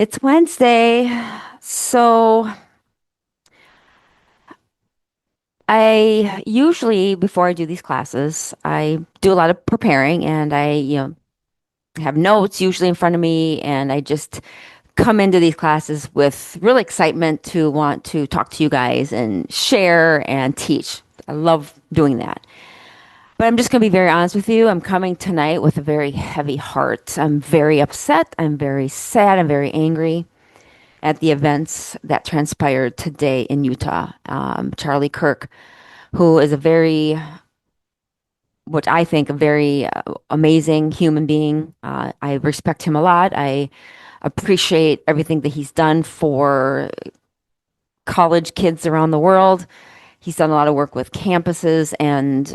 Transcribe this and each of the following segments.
It's Wednesday. So I usually, before I do these classes, I do a lot of preparing and I have notes usually in front of me and I just come into these classes with real excitement to want to talk to you guys and share and teach. I love doing that. But I'm just going to be very honest with you. I'm coming tonight with a very heavy heart. I'm very upset. I'm very sad. I'm very angry at the events that transpired today in Utah. Charlie Kirk, who is a very, what I think, a very amazing human being. I respect him a lot. I appreciate everything that he's done for college kids around the world. He's done a lot of work with campuses, and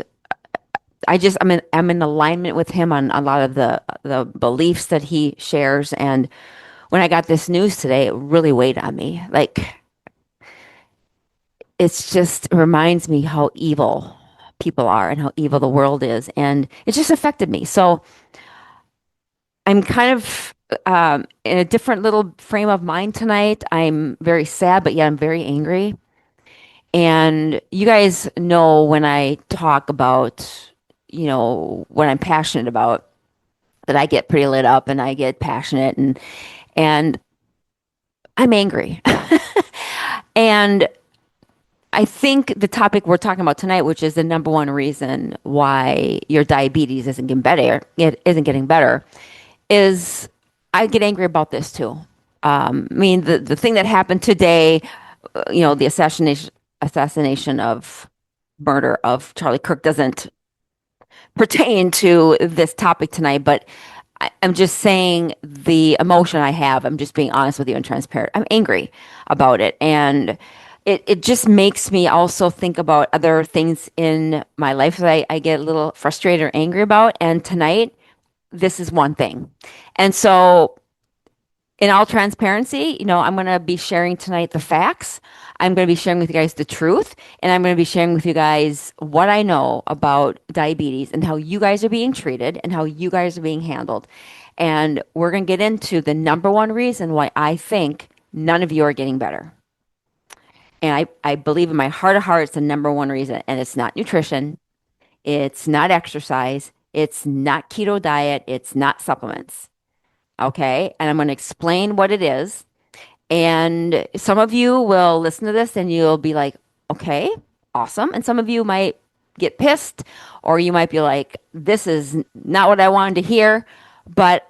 I'm in alignment with him on a lot of the beliefs that he shares. And when I got this news today, it really weighed on me. Like it's just reminds me how evil people are and how evil the world is. And it just affected me. So I'm kind of in a different little frame of mind tonight. I'm very sad, but yet I'm very angry. And you guys know when I talk about, what I'm passionate about, that I get pretty lit up and I get passionate and I'm angry. And I think the topic we're talking about tonight, which is the number one reason why your diabetes isn't getting better, is I get angry about this too. I mean, the thing that happened today, the assassination of murder of Charlie Kirk doesn't pertain to this topic tonight, but I'm just saying the emotion I have. I'm just being honest with you and transparent. I'm angry about it. And it just makes me also think about other things in my life that I get a little frustrated or angry about. And tonight, this is one thing. And so in all transparency, I'm going to be sharing tonight the facts. I'm going to be sharing with you guys the truth, and I'm going to be sharing with you guys what I know about diabetes and how you guys are being treated and how you guys are being handled. And we're going to get into the number one reason why I think none of you are getting better. And I believe in my heart of hearts, the number one reason, and it's not nutrition, it's not exercise, it's not keto diet, it's not supplements. Okay. And I'm going to explain what it is. And some of you will listen to this and you'll be like, okay, awesome. And some of you might get pissed, or you might be like, this is not what I wanted to hear. But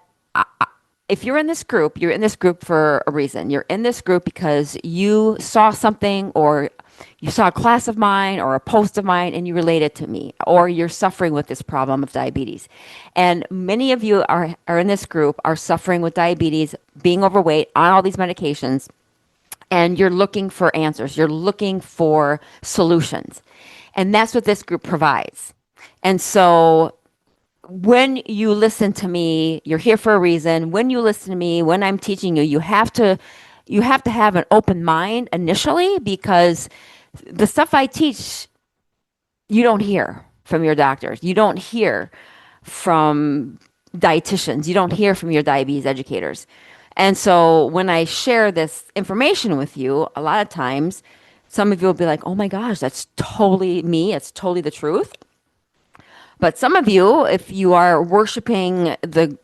if you're in this group, you're in this group for a reason. You're in this group because you saw something, or you saw a class of mine or a post of mine and you relate it to me, or you're suffering with this problem of diabetes. And many of you are in this group, are suffering with diabetes, being overweight, on all these medications, and you're looking for answers. You're looking for solutions. And that's what this group provides. And so when you listen to me, you're here for a reason. When you listen to me, when I'm teaching you, you have to have an open mind initially, because the stuff I teach, you don't hear from your doctors. You don't hear from dietitians. You don't hear from your diabetes educators. And so when I share this information with you, a lot of times some of you will be like, oh my gosh, that's totally me. It's totally the truth. But some of you, if you are worshiping the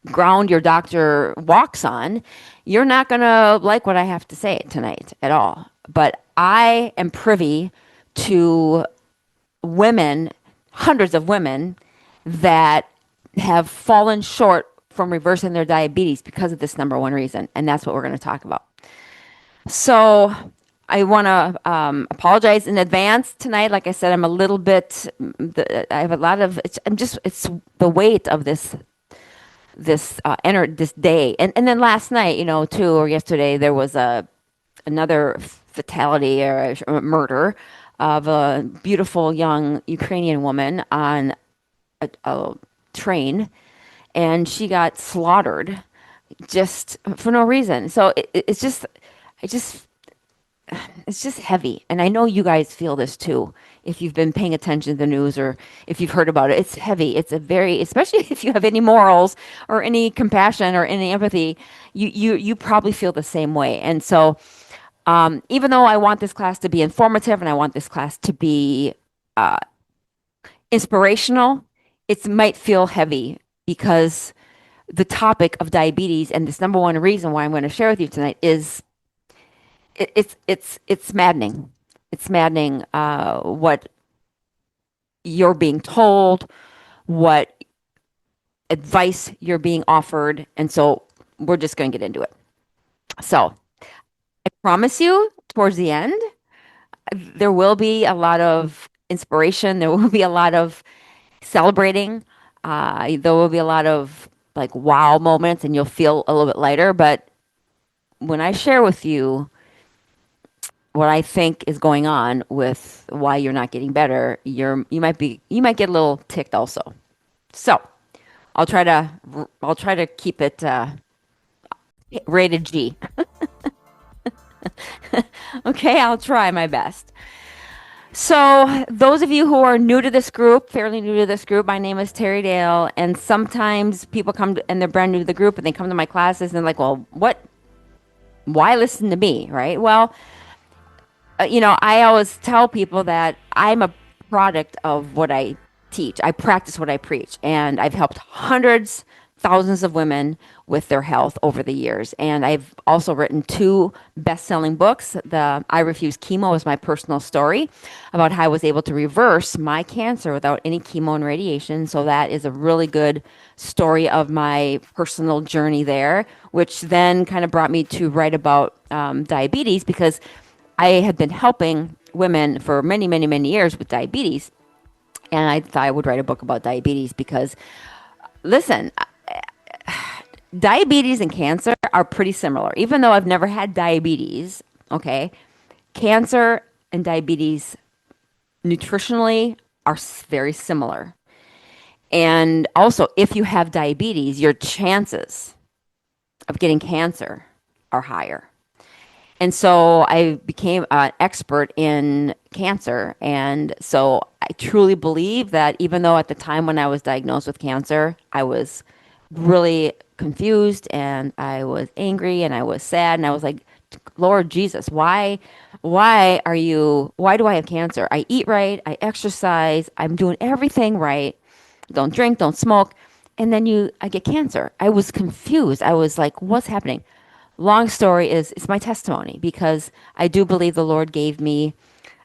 ground your doctor walks on, you're not going to like what I have to say tonight at all. But I am privy to women, hundreds of women, that have fallen short from reversing their diabetes because of this number one reason. And that's what we're going to talk about. So I want to apologize in advance tonight. Like I said, I'm a little bit, I have a lot of, it's the weight of this day. And then last night, too, or yesterday, there was another fatality or a murder of a beautiful young Ukrainian woman on a train, and she got slaughtered just for no reason. So it's just, I just, it's just heavy. And I know you guys feel this too. If you've been paying attention to the news or if you've heard about it, it's heavy. It's a very, especially if you have any morals or any compassion or any empathy, you probably feel the same way. And so, even though I want this class to be informative and I want this class to be inspirational, it might feel heavy because the topic of diabetes and this number one reason why I'm going to share with you tonight is it's maddening. It's maddening what you're being told, what advice you're being offered, and so we're just going to get into it. So I promise you, towards the end, there will be a lot of inspiration. There will be a lot of celebrating. There will be a lot of like wow moments, and you'll feel a little bit lighter. But when I share with you what I think is going on with why you're not getting better, you might get a little ticked also. So I'll try to keep it rated G. Okay, I'll try my best. So those of you who are new to this group, fairly new to this group, my name is Terry Dale, and sometimes people and they're brand new to the group and they come to my classes and they're like, well, why listen to me, right? Well, I always tell people that I'm a product of what I teach. I practice what I preach, and I've helped hundreds, thousands of women with their health over the years. And I've also written two best-selling books. The I Refuse Chemo is my personal story about how I was able to reverse my cancer without any chemo and radiation. So that is a really good story of my personal journey there, which then kind of brought me to write about diabetes because I had been helping women for many, many, many years with diabetes. And I thought I would write a book about diabetes because, listen, diabetes and cancer are pretty similar. Even though I've never had diabetes, okay, cancer and diabetes nutritionally are very similar. And also, if you have diabetes, your chances of getting cancer are higher. And so I became an expert in cancer. And so I truly believe that even though at the time when I was diagnosed with cancer, I was really confused and I was angry and I was sad and I was like, Lord Jesus, why do I have cancer? I eat right, I exercise, I'm doing everything right. Don't drink, don't smoke. And then I get cancer. I was confused. I was like, what's happening? Long story is it's my testimony because I do believe the Lord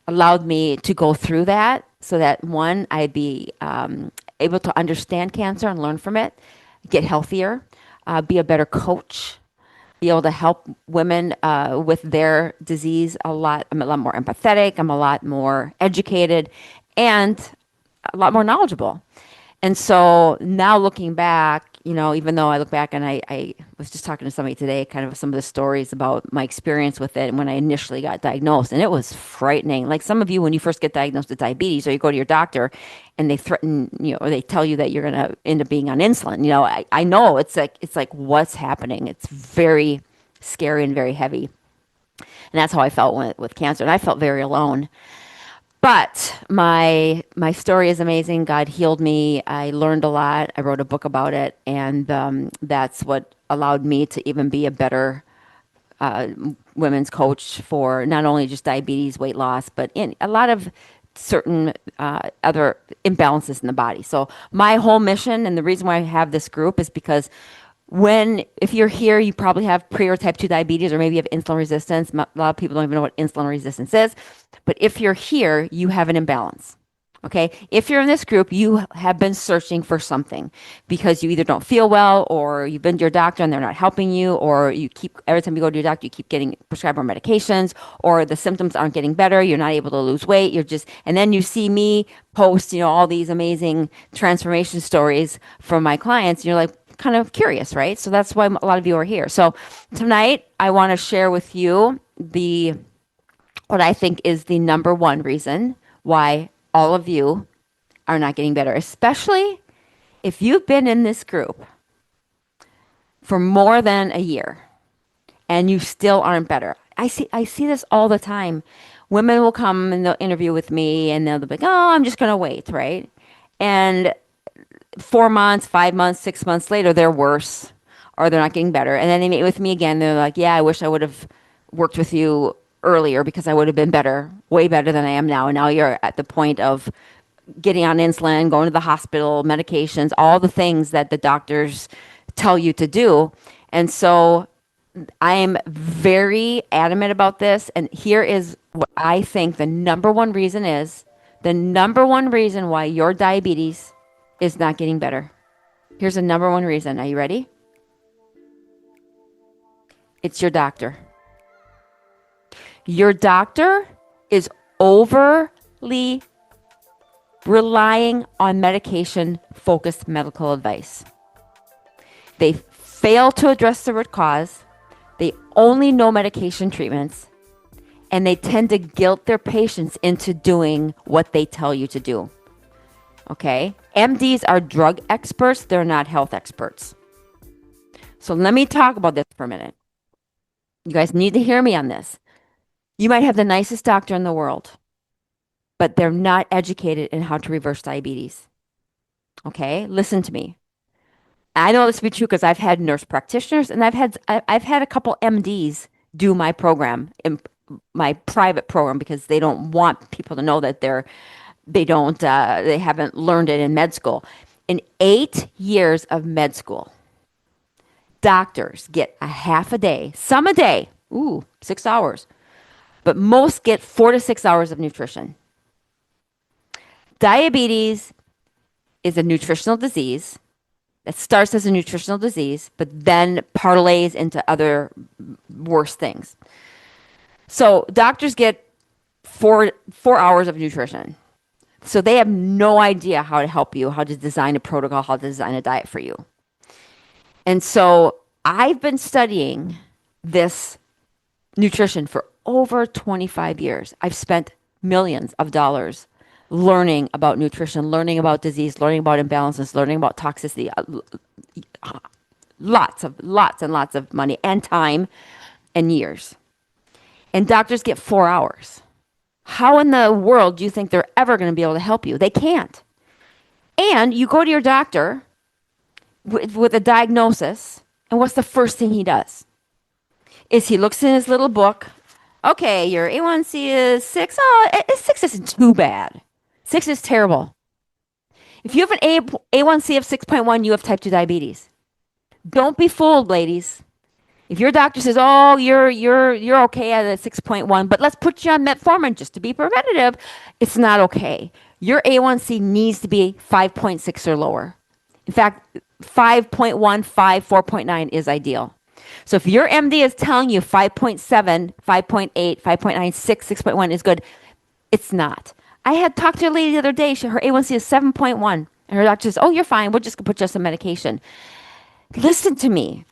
allowed me to go through that so that one, I'd be able to understand cancer and learn from it, get healthier, be a better coach, be able to help women with their disease a lot. I'm a lot more empathetic. I'm a lot more educated and a lot more knowledgeable. And so now looking back, even though I look back and I was just talking to somebody today, kind of some of the stories about my experience with it when I initially got diagnosed, and it was frightening. Like some of you, when you first get diagnosed with diabetes, or you go to your doctor and they threaten, or they tell you that you're going to end up being on insulin. I know it's like what's happening. It's very scary and very heavy. And that's how I felt with cancer. And I felt very alone. But my story is amazing. God healed me. I learned a lot. I wrote a book about it, and that's what allowed me to even be a better uh, women's coach for not only just diabetes, weight loss, but in a lot of certain other imbalances in the body. So my whole mission and the reason why I have this group is because if you're here, you probably have pre or type 2 diabetes, or maybe you have insulin resistance. A lot of people don't even know what insulin resistance is. But if you're here, you have an imbalance. Okay. If you're in this group, you have been searching for something because you either don't feel well or you've been to your doctor and they're not helping you, or every time you go to your doctor, you keep getting prescribed more medications, or the symptoms aren't getting better. You're not able to lose weight. And then you see me post, all these amazing transformation stories from my clients. And you're like, kind of curious, right? So that's why a lot of you are here. So tonight I want to share with you what I think is the number one reason why all of you are not getting better, especially if you've been in this group for more than a year and you still aren't better. I see this all the time. Women will come and they'll interview with me and they'll be like, "Oh, I'm just gonna wait," right? And 4 months, 5 months, 6 months later, they're worse or they're not getting better. And then they meet with me again. They're like, "Yeah, I wish I would have worked with you earlier because I would have been better, way better than I am now." And now you're at the point of getting on insulin, going to the hospital, medications, all the things that the doctors tell you to do. And so I am very adamant about this. And here is what I think the number one reason is, the number one reason why your diabetes is not getting better. Here's the number one reason. Are you ready? It's your doctor. Your doctor is overly relying on medication focused medical advice. They fail to address the root cause. They only know medication treatments, and they tend to guilt their patients into doing what they tell you to do. Okay? MDs are drug experts, they're not health experts. So let me talk about this for a minute. You guys need to hear me on this. You might have the nicest doctor in the world, but they're not educated in how to reverse diabetes. Okay? Listen to me. I know this to be true because I've had nurse practitioners and I've had a couple MDs do my program in my private program because they don't want people to know that they haven't learned it in med school. In 8 years of med school, doctors get a half a day, some a day, 6 hours, but most get 4 to 6 hours of nutrition. Diabetes is a nutritional disease. It starts as a nutritional disease, but then parlays into other worse things. So doctors get 4 hours of nutrition. So they have no idea how to help you, how to design a protocol, how to design a diet for you. And so I've been studying this nutrition for over 25 years. I've spent millions of dollars learning about nutrition, learning about disease, learning about imbalances, learning about toxicity. Lots and lots of money and time and years. And doctors get 4 hours. How in the world do you think they're ever going to be able to help you? They can't. And you go to your doctor with a diagnosis, and what's the first thing he does? Is he looks in his little book. Okay, your A1C is 6. Oh, 6 isn't too bad. 6 is terrible. If you have an A1C of 6.1, you have type 2 diabetes. Don't be fooled, ladies. If your doctor says, "Oh, you're okay at a 6.1, but let's put you on metformin just to be preventative," it's not okay. Your A1C needs to be 5.6 or lower. In fact, 5.1, 4.9 is ideal. So if your MD is telling you 5.7, 5.8, 5.9, 6, 6.1 is good, it's not. I had talked to a lady the other day. Her A1C is 7.1. And her doctor says, "Oh, you're fine. We're just going to put you on some medication." Listen to me.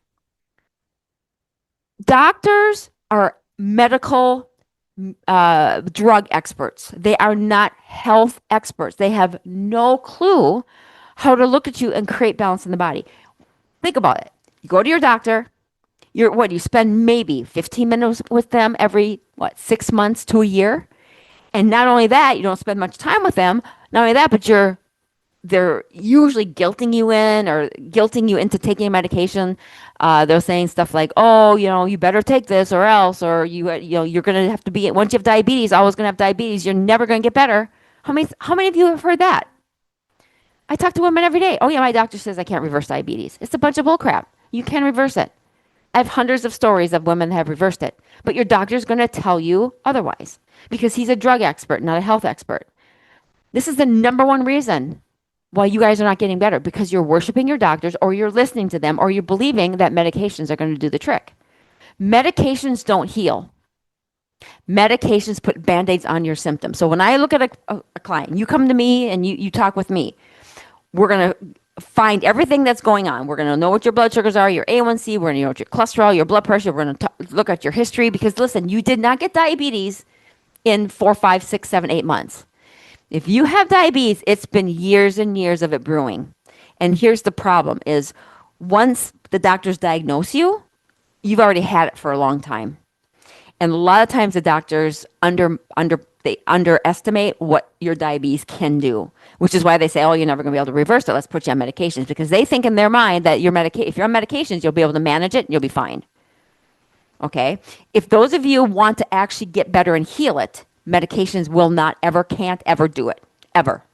Doctors are medical drug experts. They are not health experts. They have no clue how to look at you and create balance in the body. Think about it. You go to your doctor. You spend maybe 15 minutes with them every, 6 months to a year? And not only that, you don't spend much time with them. Not only that, but they're usually guilting you into taking a medication. They're saying stuff like, "Oh, you better take this or else, or you're going to have to be, once you have diabetes, always going to have diabetes. You're never going to get better." How many of you have heard that? I talk to women every day. "Oh yeah, my doctor says I can't reverse diabetes." It's a bunch of bullcrap. You can reverse it. I have hundreds of stories of women that have reversed it, but your doctor's going to tell you otherwise because he's a drug expert, not a health expert. This is the number one reason why you guys are not getting better, because you're worshiping your doctors, or you're listening to them, or you're believing that medications are going to do the trick. Medications don't heal. Medications put Band-Aids on your symptoms. So when I look at a client, you come to me and you talk with me, we're going to find everything that's going on. We're going to know what your blood sugars are, your A1C, we're going to know what your cholesterol, your blood pressure, we're going to look at your history, because listen, you did not get diabetes in 4, 5, 6, 7, 8 months. If you have diabetes, it's been years and years of it brewing. And here's the problem is, once the doctors diagnose you, you've already had it for a long time. And a lot of times the doctors they underestimate what your diabetes can do, which is why they say, "Oh, you're never going to be able to reverse it. Let's put you on medications," because they think in their mind that if you're on medications, you'll be able to manage it and you'll be fine. Okay? If those of you want to actually get better and heal it, medications will not ever, can't ever do it. Ever.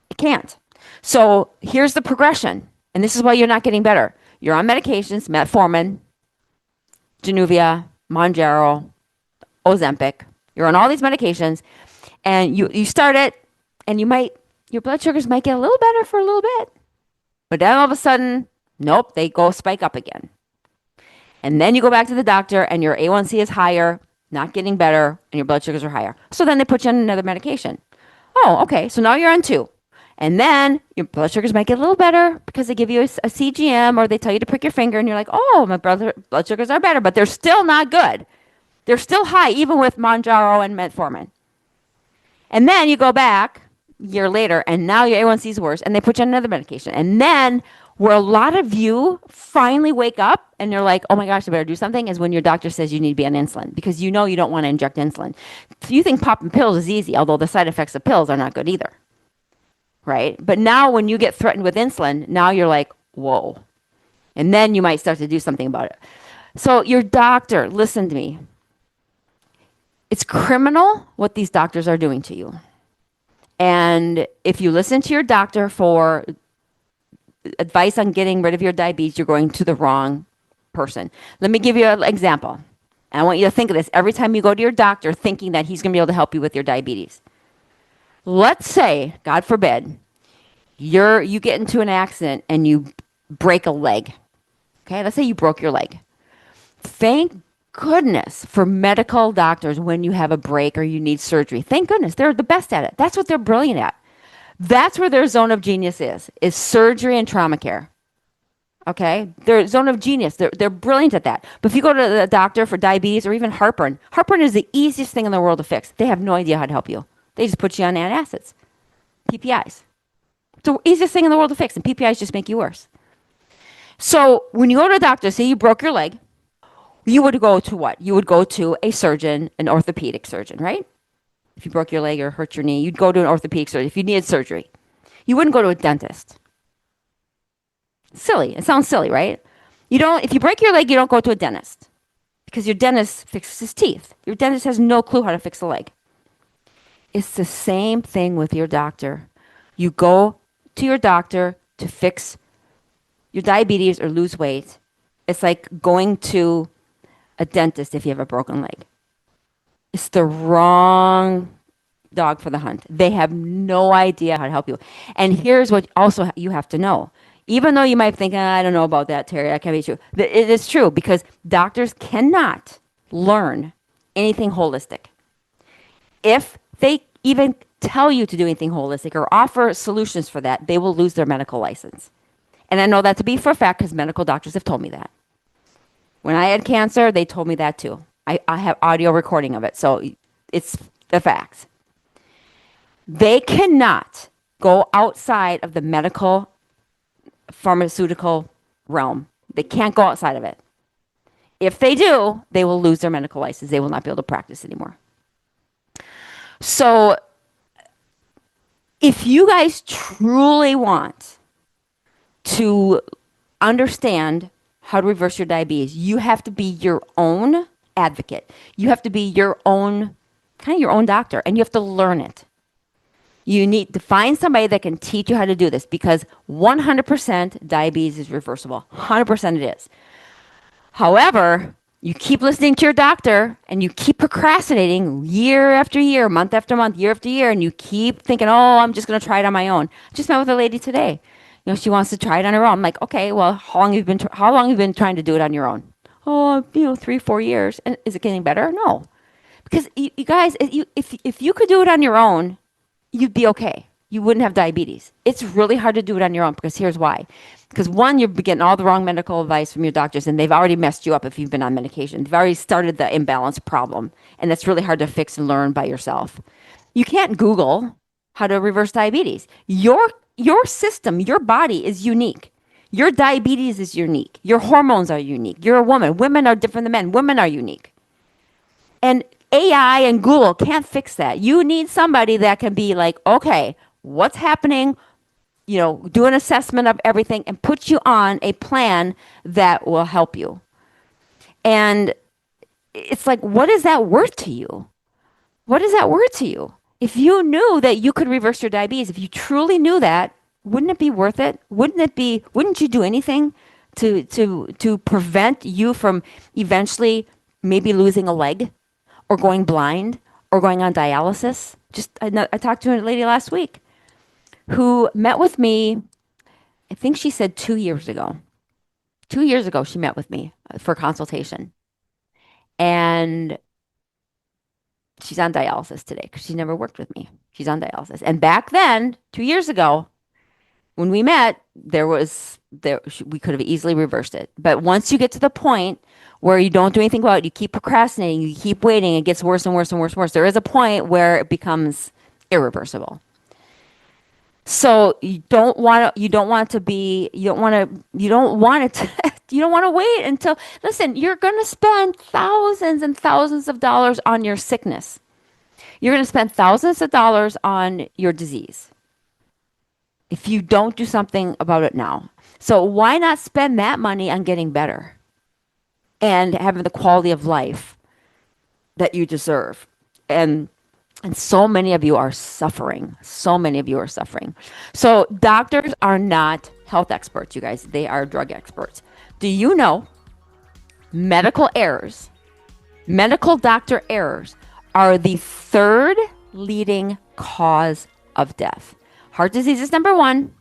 It can't. So here's the progression. And this is why you're not getting better. You're on medications, metformin, Januvia, Mounjaro, Ozempic. You're on all these medications, and you start it, and your blood sugars might get a little better for a little bit, but then all of a sudden, nope, they go spike up again. And then you go back to the doctor, and your A1C is higher, not getting better, and your blood sugars are higher. So then they put you on another medication. Oh, okay, so now you're on two. And then your blood sugars might get a little better because they give you a CGM, or they tell you to prick your finger, and you're like, oh, my blood sugars are better, but they're still not good. They're still high, even with Mounjaro and metformin. And then you go back a year later, and now your A1C is worse, and they put you on another medication. And then where a lot of you finally wake up and you're like, oh my gosh, I better do something, is when your doctor says you need to be on insulin, because you know you don't want to inject insulin. So you think popping pills is easy, although the side effects of pills are not good either. Right? But now when you get threatened with insulin, now you're like, whoa. And then you might start to do something about it. So your doctor, listen to me. It's criminal what these doctors are doing to you. And if you listen to your doctor for advice on getting rid of your diabetes, you're going to the wrong person. Let me give you an example. And I want you to think of this every time you go to your doctor, thinking that he's going to be able to help you with your diabetes. Let's say, God forbid, you get into an accident and you break a leg. Okay, let's say you broke your leg. Thank goodness for medical doctors when you have a break or you need surgery. Thank goodness. They're the best at it. That's what they're brilliant at. That's where their zone of genius is surgery and trauma care. Okay? Their zone of genius. They're brilliant at that. But if you go to the doctor for diabetes or even heartburn is the easiest thing in the world to fix. They have no idea how to help you. They just put you on antacids, PPIs. It's the easiest thing in the world to fix, and PPIs just make you worse. So when you go to a doctor, say you broke your leg, you would go to what? You would go to a surgeon, an orthopedic surgeon, right? If you broke your leg or hurt your knee, you'd go to an orthopedic surgeon if you needed surgery. You wouldn't go to a dentist. Silly. It sounds silly, right? If you break your leg, you don't go to a dentist because your dentist fixes his teeth. Your dentist has no clue how to fix a leg. It's the same thing with your doctor. You go to your doctor to fix your diabetes or lose weight. It's like going to a dentist if you have a broken leg. It's the wrong dog for the hunt. They have no idea how to help you. And here's what also you have to know. Even though you might think, I don't know about that, Terry, that can't be true. It is true, because doctors cannot learn anything holistic. If they even tell you to do anything holistic or offer solutions for that, they will lose their medical license. And I know that to be for a fact because medical doctors have told me that. When I had cancer, they told me that too. I have audio recording of it, so it's the facts. They cannot go outside of the medical pharmaceutical realm. They can't go outside of it. If they do, they will lose their medical license. They will not be able to practice anymore. So if you guys truly want to understand how to reverse your diabetes, you have to be your own advocate. You have to be your own doctor, and you have to learn it. You need to find somebody that can teach you how to do this, because 100% diabetes is reversible. 100% it is. However, you keep listening to your doctor and you keep procrastinating year after year, month after month, year after year, and you keep thinking, oh, I'm just going to try it on my own. I just met with a lady today. She wants to try it on her own. I'm like, okay, well, how long have you been trying to do it on your own? Oh, 3-4 years. And is it getting better? No. Because you guys, if you could do it on your own, you'd be okay. You wouldn't have diabetes. It's really hard to do it on your own, because here's why. Because one, you're getting all the wrong medical advice from your doctors, and they've already messed you up if you've been on medication. They've already started the imbalance problem, and that's really hard to fix and learn by yourself. You can't Google how to reverse diabetes. Your system, your body is unique. Your diabetes is unique. Your hormones are unique. You're a woman. Women are different than men. Women are unique. And AI and Google can't fix that. You need somebody that can be like, okay, what's happening? Do an assessment of everything and put you on a plan that will help you. And it's like, what is that worth to you? What is that worth to you? If you knew that you could reverse your diabetes, if you truly knew that, wouldn't it be worth it? Wouldn't you do anything to prevent you from eventually maybe losing a leg or going blind or going on dialysis? I talked to a lady last week who met with me, I think she said 2 years ago. 2 years ago, she met with me for consultation. And she's on dialysis today because she never worked with me. She's on dialysis. And back then, 2 years ago, when we met, we could have easily reversed it. But once you get to the point where you don't do anything about it, you keep procrastinating, you keep waiting, it gets worse and worse and worse and worse. There is a point where it becomes irreversible. So you don't want to, you don't want to be, you don't want to, you don't want it to, you don't want to wait until, listen, you're going to spend thousands and thousands of dollars on your sickness. You're going to spend thousands of dollars on your disease if you don't do something about it now. So why not spend that money on getting better and having the quality of life that you deserve? And so many of you are suffering. So many of you are suffering. So doctors are not health experts, you guys. They are drug experts. Do you know medical errors, medical doctor errors are the third leading cause of death? Heart disease is number one.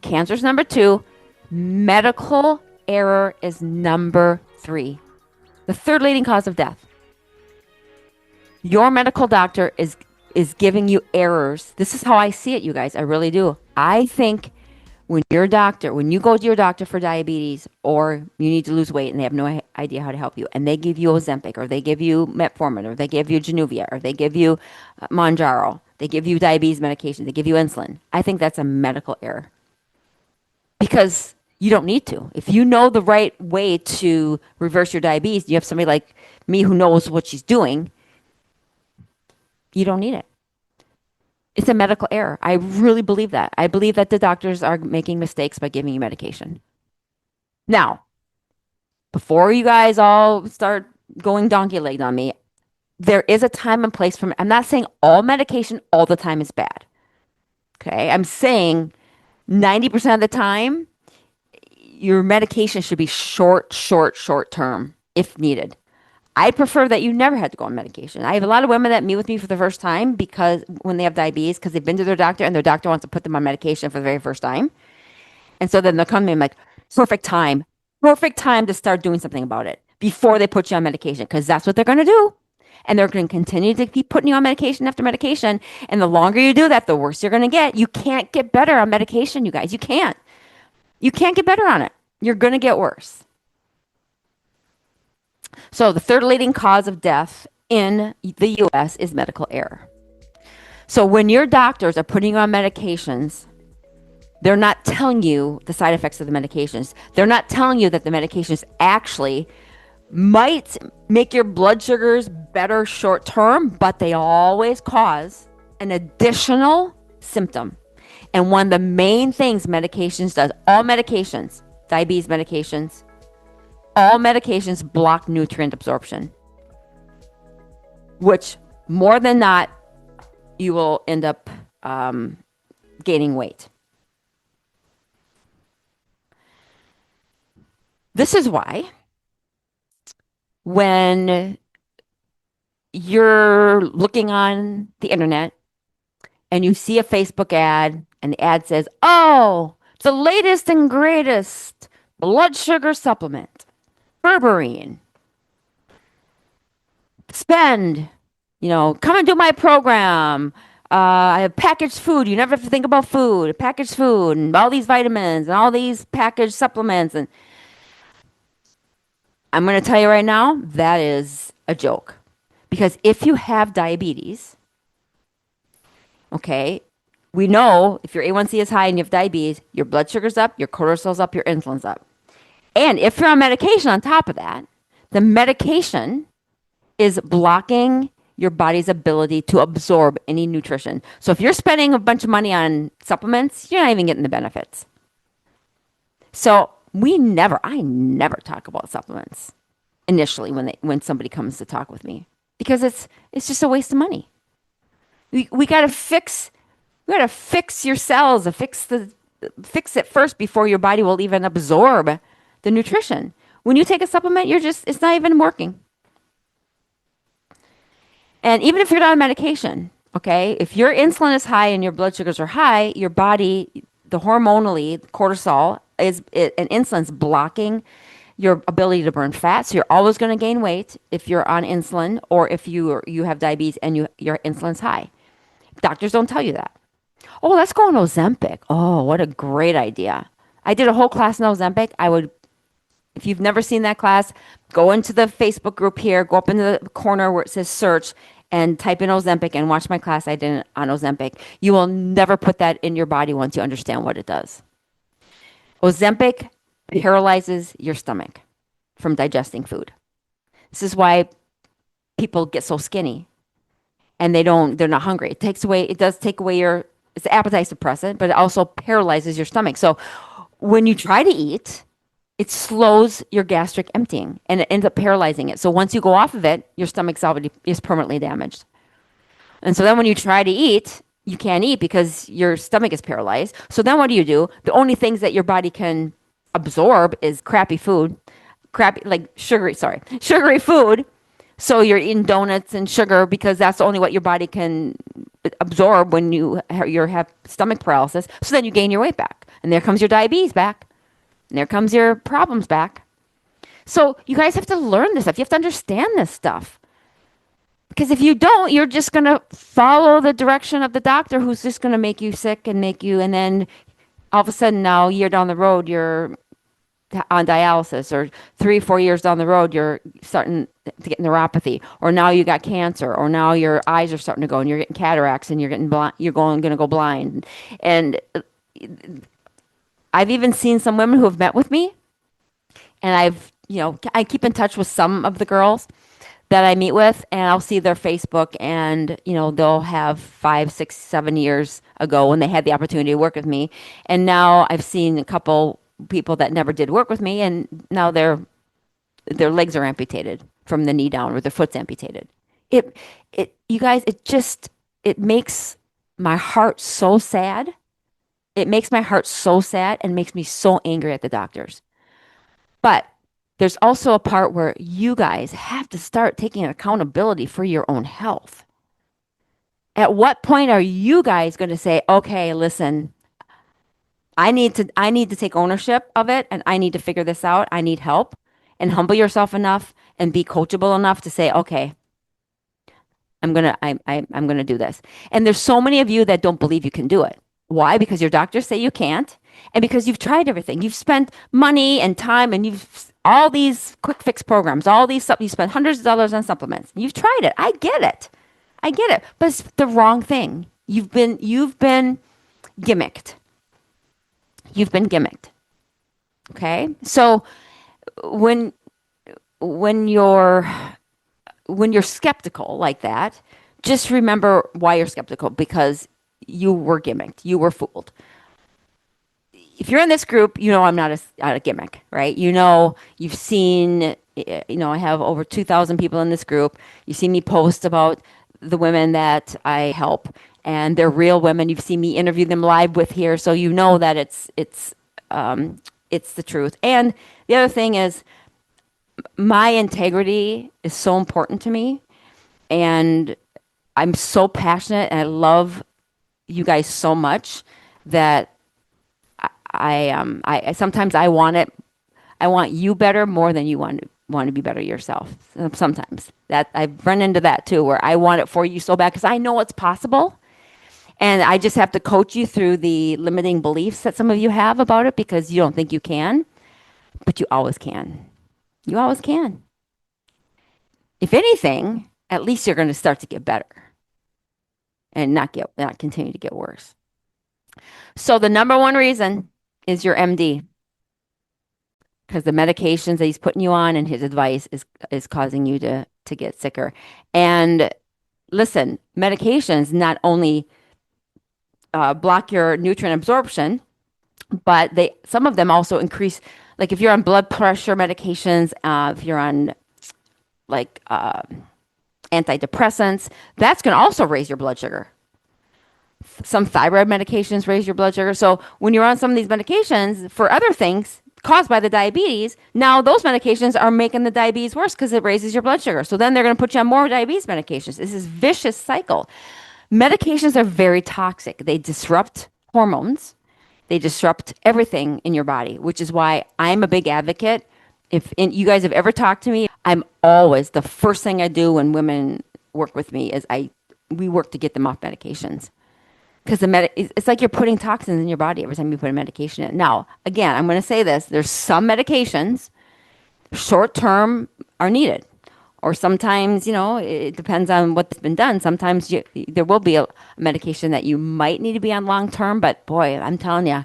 Cancer is number two. Medical error is number three. The third leading cause of death. Your medical doctor is giving you errors. This is how I see it, you guys. I really do. I think when you go to your doctor for diabetes or you need to lose weight and they have no idea how to help you, and they give you Ozempic or they give you metformin or they give you Januvia or they give you Mounjaro, they give you diabetes medication, they give you insulin, I think that's a medical error because you don't need to. If you know the right way to reverse your diabetes, you have somebody like me who knows what she's doing, you don't need it. It's a medical error. I really believe that. I believe that the doctors are making mistakes by giving you medication. Now, before you guys all start going donkey legged on me, there is a time and place for, I'm not saying all medication all the time is bad. Okay. I'm saying 90% of the time, your medication should be short term if needed. I prefer that you never had to go on medication. I have a lot of women that meet with me for the first time because when they have diabetes, because they've been to their doctor and their doctor wants to put them on medication for the very first time. And so then they'll come to me and I'm like, perfect time to start doing something about it before they put you on medication, because that's what they're going to do. And they're going to continue to keep putting you on medication after medication. And the longer you do that, the worse you're going to get. You can't get better on medication, you guys. You can't. You can't get better on it. You're going to get worse. So the third leading cause of death in the U.S. is medical error. So when your doctors are putting you on medications, they're not telling you the side effects of the medications. They're not telling you that the medications actually might make your blood sugars better short term, but they always cause an additional symptom. And one of the main things medications does, all medications, diabetes medications, all medications block nutrient absorption, which more than not, you will end up gaining weight. This is why when you're looking on the internet and you see a Facebook ad and the ad says, oh, the latest and greatest blood sugar supplement, berberine. Spend, come and do my program. I have packaged food. You never have to think about food. Packaged food and all these vitamins and all these packaged supplements. And I'm going to tell you right now, that is a joke. Because if you have diabetes, okay, we know if your A1C is high and you have diabetes, your blood sugar's up, your cortisol's up, your insulin's up. And if you're on medication on top of that, the medication is blocking your body's ability to absorb any nutrition. So if you're spending a bunch of money on supplements, you're not even getting the benefits. So I never talk about supplements initially when somebody comes to talk with me because it's just a waste of money. We gotta fix your cells, fix it first before your body will even absorb the nutrition. When you take a supplement, it's not even working. And even if you're not on medication, okay, if your insulin is high and your blood sugars are high, your body, the hormonally, cortisol and insulin's blocking your ability to burn fat. So you're always going to gain weight if you're on insulin or if you have diabetes and your insulin's high. Doctors don't tell you that. Oh, let's go on Ozempic. Oh, what a great idea. I did a whole class on Ozempic. If you've never seen that class, go into the Facebook group here, go up into the corner where it says search and type in Ozempic and watch my class I did on Ozempic. You will never put that in your body once you understand what it does. Ozempic paralyzes your stomach from digesting food. This is why people get so skinny and they're not hungry. It does take away it's an appetite suppressant, but it also paralyzes your stomach. So when you try to eat, it slows your gastric emptying and it ends up paralyzing it. So once you go off of it, your stomach's already is permanently damaged. And so then when you try to eat, you can't eat because your stomach is paralyzed. So then what do? The only things that your body can absorb is sugary food. So you're eating donuts and sugar because that's only what your body can absorb when you have stomach paralysis. So then you gain your weight back. And there comes your diabetes back. And there comes your problems back. So you guys have to learn this stuff. You have to understand this stuff. Because if you don't, you're just going to follow the direction of the doctor who's just going to make you sick and and then all of a sudden now, a year down the road, you're on dialysis, or 3 or 4 years down the road, you're starting to get neuropathy, or now you got cancer, or now your eyes are starting to go and you're getting cataracts and you're getting blind, going to go blind. And I've even seen some women who have met with me, and I keep in touch with some of the girls that I meet with, and I'll see their Facebook, and they'll have 5, 6, 7 years ago when they had the opportunity to work with me, and now I've seen a couple people that never did work with me, and now their legs are amputated from the knee down, or their foot's amputated. You guys, it makes my heart so sad. It makes my heart so sad and makes me so angry at the doctors. But there's also a part where you guys have to start taking accountability for your own health. At what point are you guys going to say, okay, listen, I need to take ownership of it and I need to figure this out. I need help, and humble yourself enough and be coachable enough to say, okay, I'm gonna do this. And there's so many of you that don't believe you can do it. Why? Because your doctors say you can't, and because you've tried everything. You've spent money and time, and you've all these quick fix programs, all these stuff. You spent hundreds of dollars on supplements. You've tried it. I get it, but it's the wrong thing. You've been gimmicked. You've been gimmicked. Okay, so when you're skeptical like that, just remember why you're skeptical, because you were gimmicked. You were fooled. If you're in this group, I'm not a gimmick, right? You've seen, I have over 2,000 people in this group. You see me post about the women that I help, and they're real women. You've seen me interview them live with here, so you know that it's the truth. And the other thing is, my integrity is so important to me, and I'm so passionate, and I love you guys so much that I sometimes I want you better more than you want to be better yourself. Sometimes that I've run into that too, where I want it for you so bad because I know it's possible, and I just have to coach you through the limiting beliefs that some of you have about it because you don't think you can, but you always can. You always can. If anything, at least you're going to start to get better and not continue to get worse. So the number one reason is your MD, because the medications that he's putting you on and his advice is causing you to to get sicker. And listen, medications not only block your nutrient absorption, but they some of them also increase. Like if you're on blood pressure medications, if you're on like antidepressants, that's going to also raise your blood sugar. Some thyroid medications raise your blood sugar. So when you're on some of these medications for other things caused by the diabetes, now those medications are making the diabetes worse because it raises your blood sugar. So then they're going to put you on more diabetes medications. This is vicious cycle. Medications are very toxic. They disrupt hormones. They disrupt everything in your body, which is why I'm a big advocate. If you guys have ever talked to me, I'm always the first thing I do when women work with me is we work to get them off medications because it's like you're putting toxins in your body every time you put a medication in. Now, again, I'm going to say this: there's some medications short term are needed, or sometimes it depends on what's been done. Sometimes there will be a medication that you might need to be on long term, but boy, I'm telling you,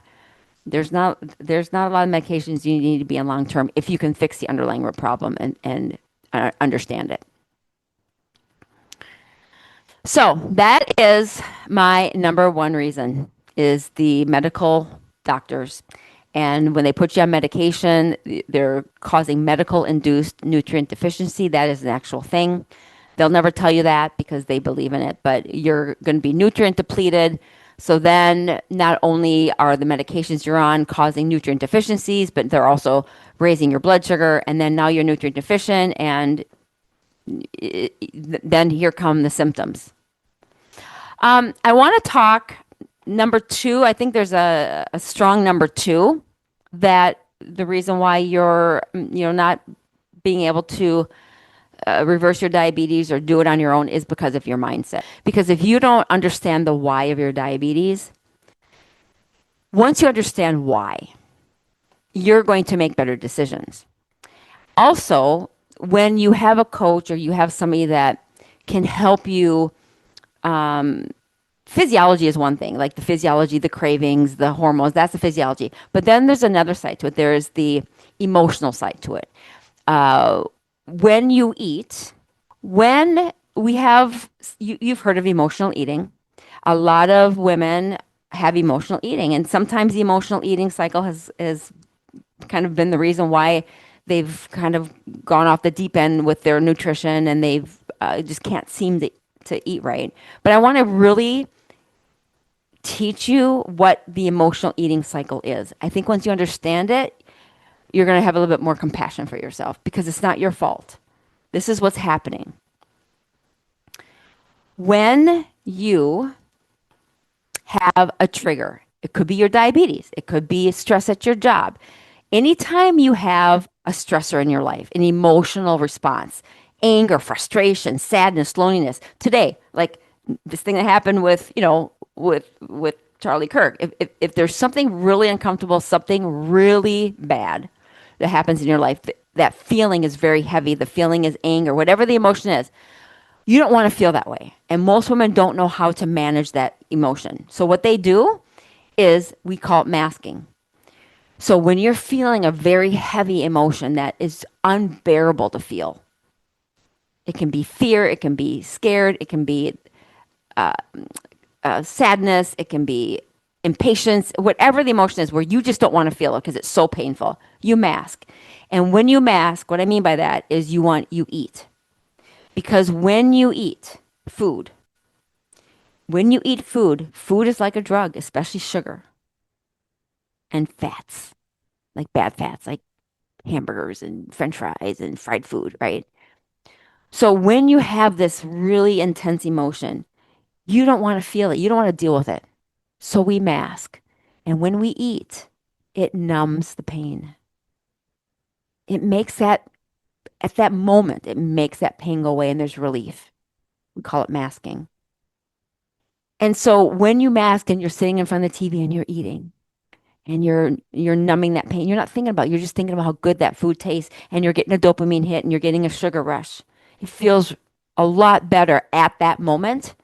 there's not a lot of medications you need to be on long term if you can fix the underlying root problem and understand it. So that is my number one reason is the medical doctors. And when they put you on medication, they're causing medical induced nutrient deficiency. That is an actual thing. They'll never tell you that because they believe in it, but you're going to be nutrient depleted. So then not only are the medications you're on causing nutrient deficiencies, but they're also raising your blood sugar. And then now you're nutrient deficient and then here come the symptoms. I want to talk number two. I think there's a strong number two that the reason why you're not being able to reverse your diabetes or do it on your own is because of your mindset. Because if you don't understand the why of your diabetes, once you understand why, you're going to make better decisions. Also, when you have a coach or you have somebody that can help you, physiology is one thing, like the physiology, the cravings, the hormones, that's the physiology. But then there's another side to it. There is the emotional side to it. When you eat, when we have, you've heard of emotional eating. A lot of women have emotional eating, and sometimes the emotional eating cycle has kind of been the reason why they've kind of gone off the deep end with their nutrition and they've just can't seem to eat right. But I want to really teach you what the emotional eating cycle is. I think once you understand it, you're going to have a little bit more compassion for yourself because it's not your fault. This is what's happening. When you have a trigger, it could be your diabetes, it could be stress at your job. Anytime you have a stressor in your life, an emotional response, anger, frustration, sadness, loneliness. Today, like this thing that happened with Charlie Kirk. If there's something really uncomfortable, something really bad that happens in your life, that feeling is very heavy. The feeling is anger, whatever the emotion is. You don't want to feel that way. And most women don't know how to manage that emotion. So what they do is we call it masking. So when you're feeling a very heavy emotion that is unbearable to feel, it can be fear, it can be scared, it can be sadness, it can be impatience, whatever the emotion is where you just don't want to feel it because it's so painful, you mask. And when you mask, what I mean by that is you eat. Because when you eat food, food is like a drug, especially sugar and fats, like bad fats, like hamburgers and french fries and fried food, right? So when you have this really intense emotion, you don't want to feel it. You don't want to deal with it. So we mask. And when we eat, it numbs the pain. It makes that, at that moment, it makes that pain go away and there's relief. We call it masking. And so when you mask and you're sitting in front of the TV and you're eating and you're numbing that pain, you're not thinking about it. You're just thinking about how good that food tastes and you're getting a dopamine hit and you're getting a sugar rush. It feels a lot better at that moment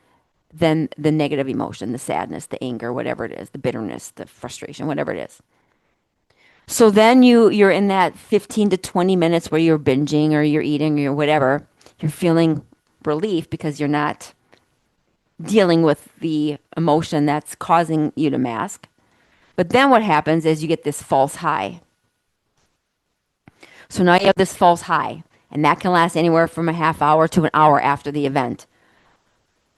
than the negative emotion, the sadness, the anger, whatever it is, the bitterness, the frustration, whatever it is. So then you're in that 15 to 20 minutes where you're binging or you're eating or whatever. You're feeling relief because you're not dealing with the emotion that's causing you to mask. But then what happens is you get this false high. So now you have this false high, and that can last anywhere from a half hour to an hour after the event.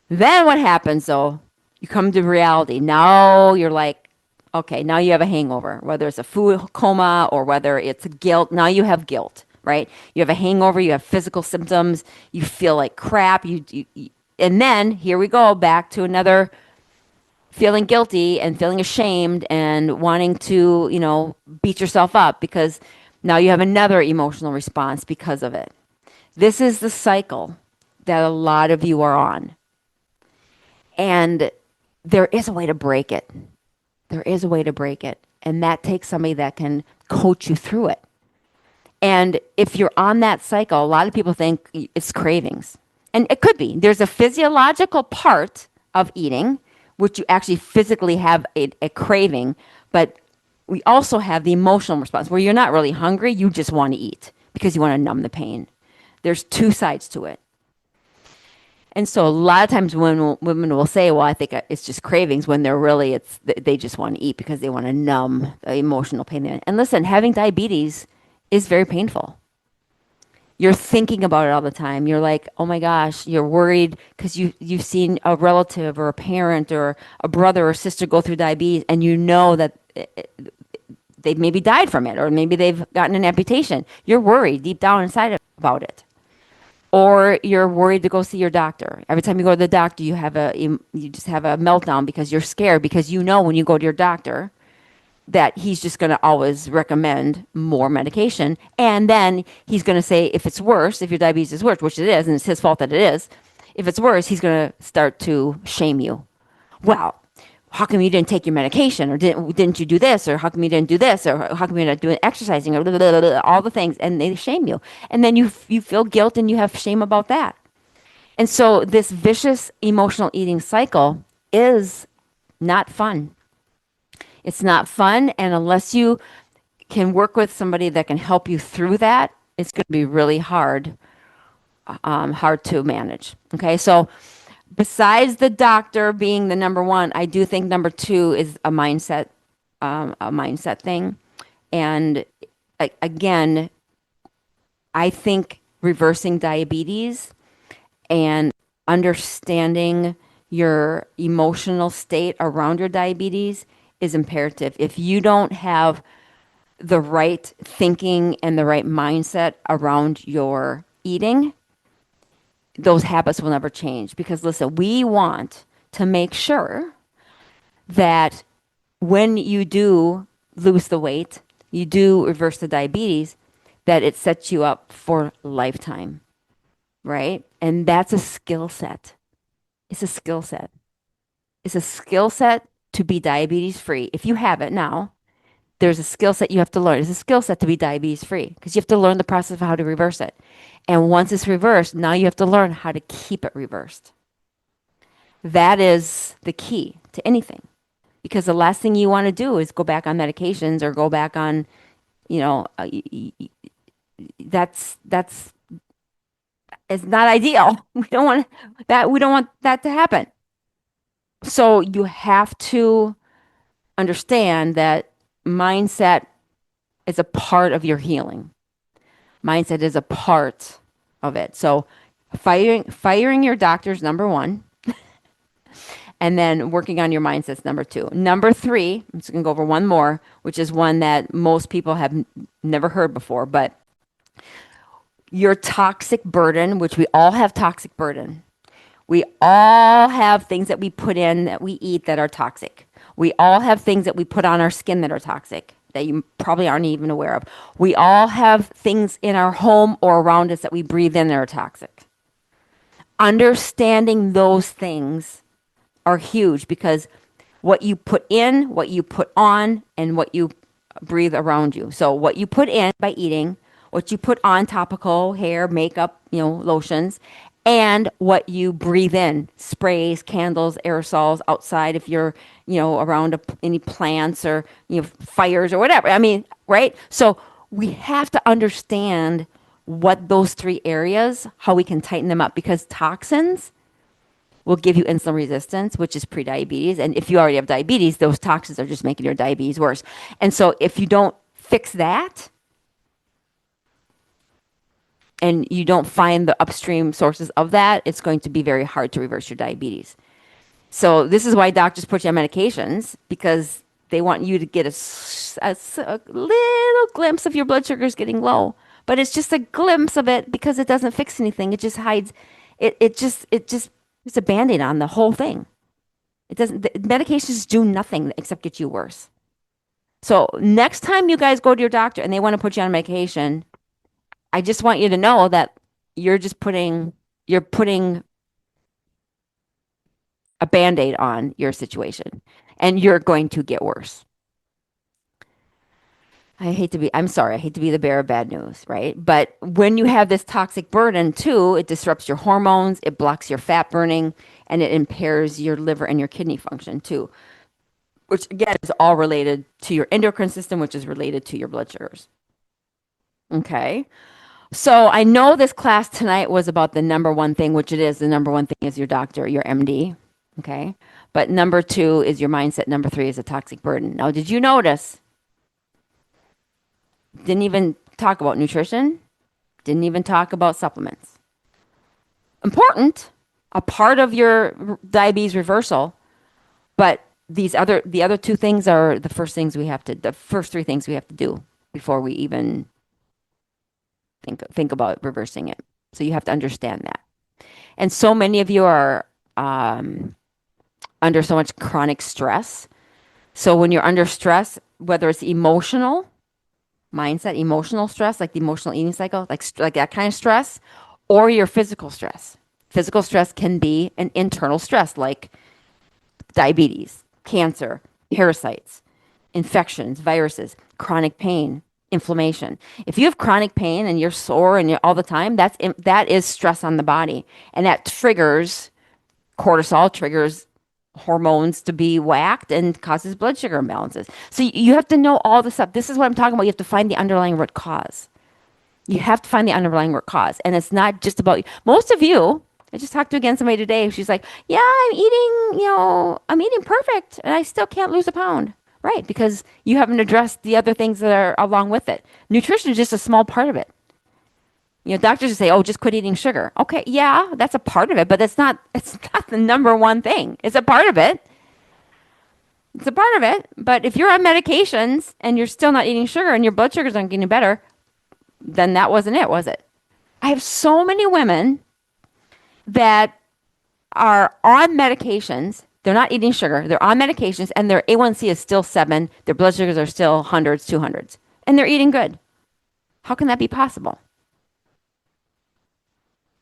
Then what happens though? You come to reality. Now you're like, okay, now you have a hangover, whether it's a food coma or whether it's guilt. Now you have guilt, right? You have a hangover, you have physical symptoms, you feel like crap. And then here we go back to another feeling guilty and feeling ashamed and wanting to, beat yourself up because now you have another emotional response because of it. This is the cycle that a lot of you are on. And there is a way to break it. There is a way to break it. And that takes somebody that can coach you through it. And if you're on that cycle, a lot of people think it's cravings. And it could be. There's a physiological part of eating, which you actually physically have a craving, but we also have the emotional response where you're not really hungry, you just want to eat because you want to numb the pain. There's two sides to it. And so a lot of times when women will say, well, I think it's just cravings, when they're really, they just want to eat because they want to numb the emotional pain. And listen, having diabetes is very painful. You're thinking about it all the time. You're like, oh my gosh, you're worried because you've seen a relative or a parent or a brother or sister go through diabetes, and you know that they maybe died from it, or maybe they've gotten an amputation. You're worried deep down inside about it. Or you're worried to go see your doctor. Every time you go to the doctor, you just have a meltdown because you're scared, because you know when you go to your doctor that he's just going to always recommend more medication. And then he's going to say, if it's worse, if your diabetes is worse, which it is, and it's his fault that it is, if it's worse, he's going to start to shame you. Well, how come you didn't take your medication, or didn't you do this, or how come you didn't do this, or how come you're not doing exercising, or blah, blah, blah, blah, all the things, and they shame you, and then you feel guilt and you have shame about that. And so this vicious emotional eating cycle is not fun. It's not fun, and unless you can work with somebody that can help you through that, it's going to be really hard to manage. Okay, so besides the doctor being the number one, I do think number two is a mindset thing. And again, I think reversing diabetes and understanding your emotional state around your diabetes is imperative. If you don't have the right thinking and the right mindset around your eating, those habits will never change. Because listen, we want to make sure that when you do lose the weight, you do reverse the diabetes, that it sets you up for lifetime, right? And that's a skill set. It's a skill set. It's a skill set to be diabetes free. If you have it now, there's a skill set you have to learn. It's a skill set to be diabetes free because you have to learn the process of how to reverse it. And once it's reversed, now you have to learn how to keep it reversed. That is the key to anything, because the last thing you want to do is go back on medications or go back on, that's it's not ideal. We don't want that. We don't want that to happen. So you have to understand that mindset is a part of your healing. Mindset is a part of it. So firing your doctor's number one, and then working on your mindset's number two. Number three, I'm just going to go over one more, which is one that most people have never heard before, but your toxic burden, which we all have toxic burden. We all have things that we put in, that we eat, that are toxic. We all have things that we put on our skin that are toxic, that you probably aren't even aware of. We all have things in our home or around us that we breathe in that are toxic. Understanding those things are huge, because what you put in, what you put on, and what you breathe around you. So what you put in by eating, what you put on, topical, hair, makeup, lotions, and what you breathe in, sprays, candles, aerosols, outside if you're, around any plants or, fires or whatever. I mean, right? So we have to understand what those three areas, how we can tighten them up, because toxins will give you insulin resistance, which is prediabetes. And if you already have diabetes, those toxins are just making your diabetes worse. And so if you don't fix that and you don't find the upstream sources of that, it's going to be very hard to reverse your diabetes. So this is why doctors put you on medications, because they want you to get a little glimpse of your blood sugars getting low. But it's just a glimpse of it, because it doesn't fix anything. It just hides. It just it's a band-aid on the whole thing. It doesn't. The medications do nothing except get you worse. So next time you guys go to your doctor and they want to put you on medication, I just want you to know that you're putting a band-aid on your situation, and you're going to get worse. I'm sorry, I hate to be the bearer of bad news, right? But when you have this toxic burden too, it disrupts your hormones, it blocks your fat burning, and it impairs your liver and your kidney function too, which again is all related to your endocrine system, which is related to your blood sugars. Okay. So I know this class tonight was about the number one thing, which it is. The number one thing is your doctor, your MD. Okay. But number two is your mindset. Number three is a toxic burden. Now, did you notice? Didn't even talk about nutrition. Didn't even talk about supplements. Important, a part of your diabetes reversal, but the other two things are the first three things we have to do before we even think about reversing it. So you have to understand that. And so many of you are under so much chronic stress. So when you're under stress, whether it's emotional mindset, emotional stress, like the emotional eating cycle, like that kind of stress, or your physical stress. Physical stress can be an internal stress, like diabetes, cancer, parasites, infections, viruses, chronic pain, inflammation. If you have chronic pain and you're sore and you're all the time, that is stress on the body, and that triggers cortisol, triggers hormones to be whacked, and causes blood sugar imbalances. So you have to know all this stuff. This is what I'm talking about. You have to find the underlying root cause. You have to find the underlying root cause, and it's not just about you. Most of you. I just talked to again somebody today. She's like, "Yeah, I'm eating perfect, and I still can't lose a pound." Right, because you haven't addressed the other things that are along with it. Nutrition is just a small part of it. Doctors say, "Oh, just quit eating sugar." Okay, yeah, that's a part of it, but it's not the number one thing. It's a part of it. It's a part of it. But if you're on medications and you're still not eating sugar and your blood sugars aren't getting better, then that wasn't it, was it? I have so many women that are on medications. They're not eating sugar. They're on medications, and their A1C is still 7. Their blood sugars are still hundreds, 200s, and they're eating good. How can that be possible?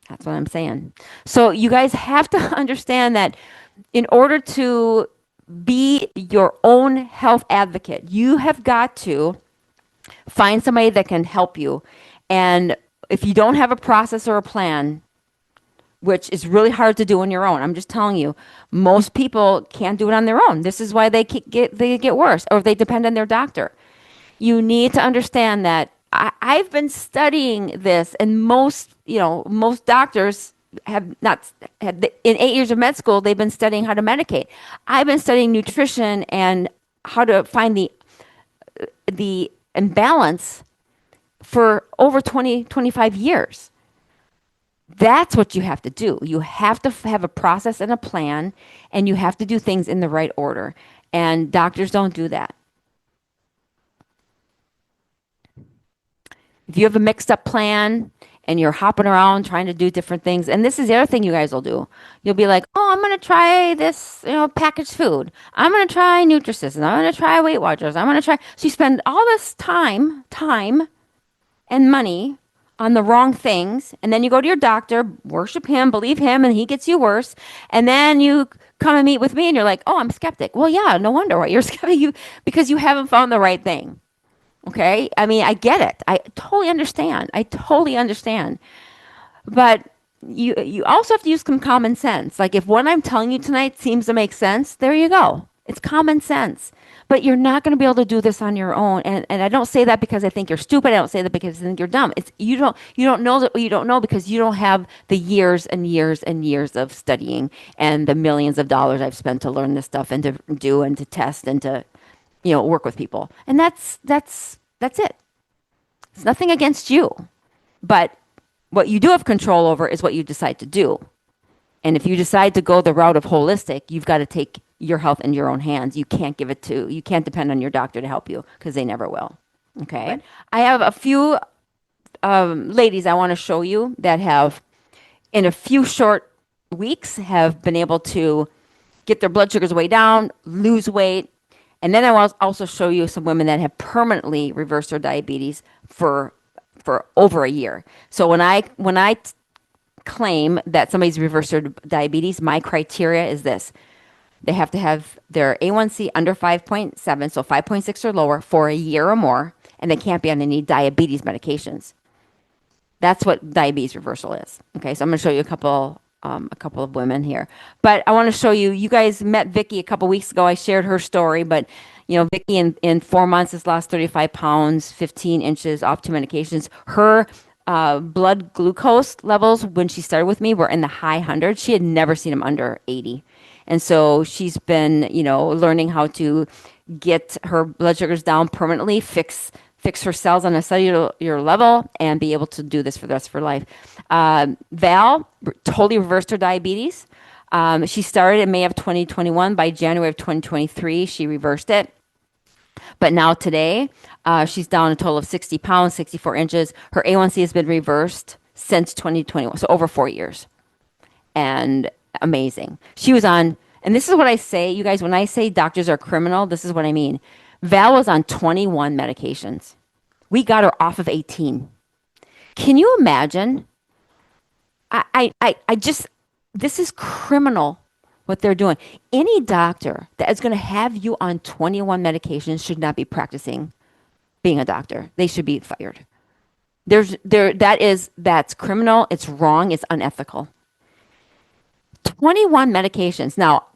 That's what I'm saying. So you guys have to understand that in order to be your own health advocate, you have got to find somebody that can help you. And if you don't have a process or a plan, which is really hard to do on your own, I'm just telling you, most people can't do it on their own. This is why they get worse, or they depend on their doctor. You need to understand that I've been studying this, and most doctors have not had, in 8 years of med school, they've been studying how to medicate. I've been studying nutrition and how to find the imbalance for over 20, 25 years. That's what you have to do. You have to have a process and a plan, and you have to do things in the right order. And doctors don't do that. If you have a mixed up plan and you're hopping around trying to do different things, and this is the other thing you guys will do. You'll be like, "Oh, I'm going to try this, packaged food. I'm going to try Nutrisys, and I'm going to try Weight Watchers. I'm going to try." So you spend all this time and money on the wrong things, and then you go to your doctor, worship him, believe him, and he gets you worse. And then you come and meet with me, and you're like, "Oh, I'm skeptic." Well, yeah, no wonder why you're skeptic, because you haven't found the right thing. Okay? I mean, I get it. I totally understand. But you also have to use some common sense. Like, if what I'm telling you tonight seems to make sense, there you go. It's common sense. But you're not going to be able to do this on your own. And I don't say that because I think you're stupid. I don't say that because I think you're dumb. It's you don't know that you don't know because you don't have the years and years and years of studying and the millions of dollars I've spent to learn this stuff and to do and to test and to work with people. And that's it. It's nothing against you. But what you do have control over is what you decide to do. And if you decide to go the route of holistic, you've got to take your health in your own hands. You can't depend on your doctor to help you because they never will. Okay. Right. I have a few ladies I want to show you that have, in a few short weeks, have been able to get their blood sugars way down, lose weight. And then I will also show you some women that have permanently reversed their diabetes for over a year. So when I claim that somebody's reversed their diabetes, my criteria is this. They have to have their A1C under 5.7, so 5.6 or lower for a year or more, and they can't be on any diabetes medications. That's what diabetes reversal is. Okay, so I'm going to show you a couple of women here. But I want to show you, you guys met Vicky a couple weeks ago. I shared her story, but Vicky in 4 months has lost 35 pounds, 15 inches off two medications. Her blood glucose levels when she started with me were in the high hundreds. She had never seen them under 80. And so she's been, learning how to get her blood sugars down permanently, fix her cells on a cellular level, and be able to do this for the rest of her life. Val totally reversed her diabetes. She started in May of 2021. By January of 2023, she reversed it. But now today, she's down a total of 60 pounds, 64 inches. Her A1C has been reversed since 2021, so over 4 years. And amazing. She was on, and this is what I say, you guys, when I say doctors are criminal, this is what I mean. Val was on 21 medications. We got her off of 18. Can you imagine? I just, this is criminal what they're doing. Any doctor that is going to have you on 21 medications should not be practicing being a doctor. They should be fired. That's criminal. It's wrong. It's unethical. 21 medications. Now,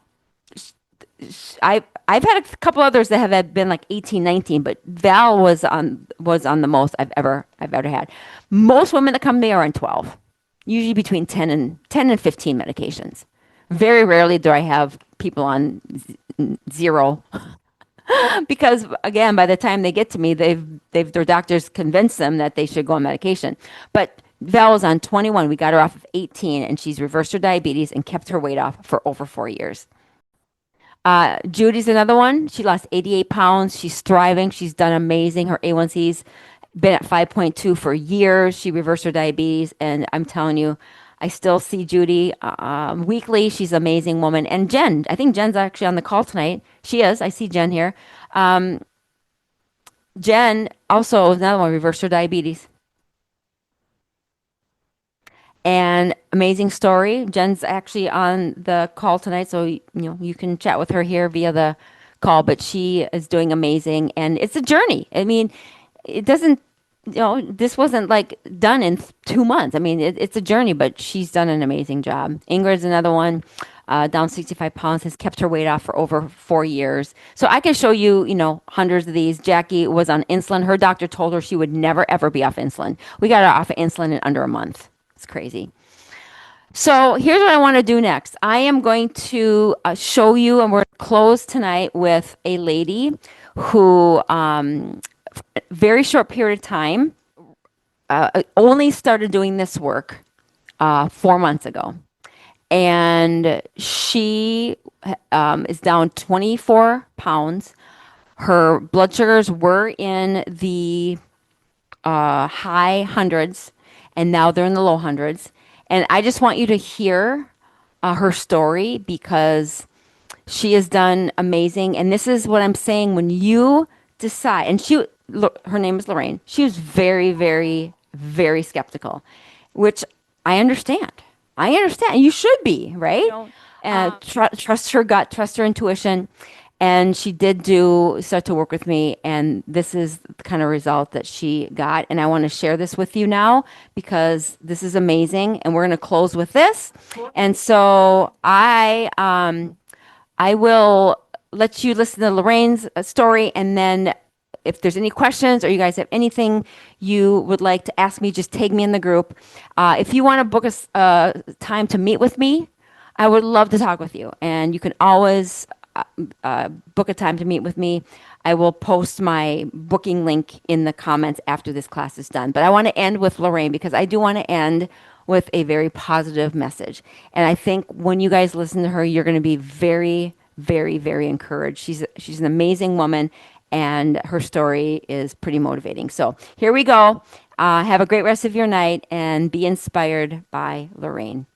I've had a couple others that have been like 18, 19, but Val was on the most I've ever had. Most women that come to me are on 12, usually between 10 and 15 medications. Very rarely do I have people on zero because again, by the time they get to me, their doctors convinced them that they should go on medication. But Val was on 21. We got her off of 18, and she's reversed her diabetes and kept her weight off for over 4 years. Judy's another one. She lost 88 pounds. She's thriving. She's done amazing. Her A1C's been at 5.2 for years. She reversed her diabetes, and I'm telling you, I still see Judy weekly. She's an amazing woman. And Jen, I think Jen's actually on the call tonight. She is. I see Jen here. Jen also is another one, reversed her diabetes. And amazing story. Jen's actually on the call tonight, so you can chat with her here via the call. But she is doing amazing, and it's a journey. I mean, it doesn't. This wasn't like done in 2 months. I mean, it's a journey, but she's done an amazing job. Ingrid's another one, down 65 pounds, has kept her weight off for over 4 years. So I can show you, hundreds of these. Jackie was on insulin. Her doctor told her she would never, ever be off insulin. We got her off of insulin in under a month. It's crazy. So here's what I want to do next. I am going to show you, and we're going to close tonight with a lady who, very short period of time, only started doing this work 4 months ago. And she is down 24 pounds. Her blood sugars were in the high hundreds, and now they're in the low hundreds. And I just want you to hear her story because she has done amazing. And this is what I'm saying. When you decide, and her name is Lorraine, she was very, very, very skeptical, which I understand. You should be, right? Trust her gut, trust her intuition. And she did start to work with me, and this is the kind of result that she got. And I want to share this with you now because this is amazing. And we're going to close with this. And so I will let you listen to Lorraine's story, and then if there's any questions or you guys have anything you would like to ask me, just tag me in the group. If you want to book time to meet with me, I would love to talk with you. And you can always book a time to meet with me. I will post my booking link in the comments after this class is done. But I want to end with Lorraine because I do want to end with a very positive message. And I think when you guys listen to her, you're going to be very, very, very encouraged. She's an amazing woman, and her story is pretty motivating. So here we go. Have a great rest of your night and be inspired by Lorraine.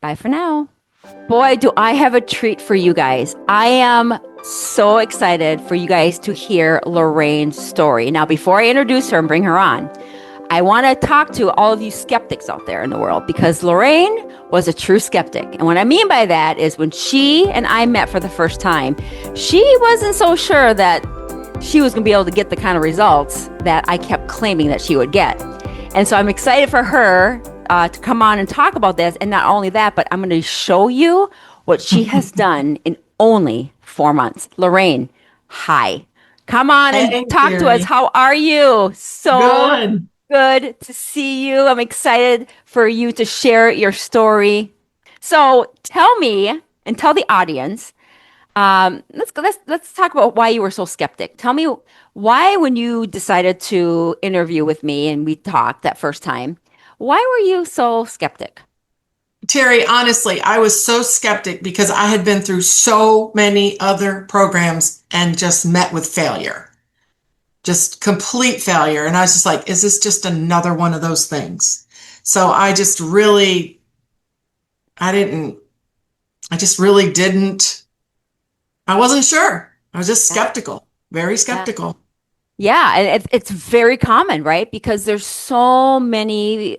Bye for now. Boy, do I have a treat for you guys. I am so excited for you guys to hear Lorraine's story. Now, before I introduce her and bring her on, I want to talk to all of you skeptics out there in the world because Lorraine was a true skeptic. And what I mean by that is when she and I met for the first time, she wasn't so sure that she was going to be able to get the kind of results that I kept claiming that she would get. And so I'm excited for her to come on and talk about this. And not only that, but I'm going to show you what she has done in only 4 months. Lorraine, hi. Come on and Hey, talk to us. Carrie. How are you? So Good. good to see you. I'm excited for you to share your story. So tell me and tell the audience. Let's talk about why you were so skeptic. Tell me why, when you decided to interview with me and we talked that first time, why were you so skeptic? Terry, honestly, I was so skeptic because I had been through so many other programs and just met with failure, just complete failure. And I was just like, is this just another one of those things? So I didn't, I just really didn't, I wasn't sure. I was just Yeah, skeptical, very yeah. skeptical. Yeah, and it's very common, right? Because there's so many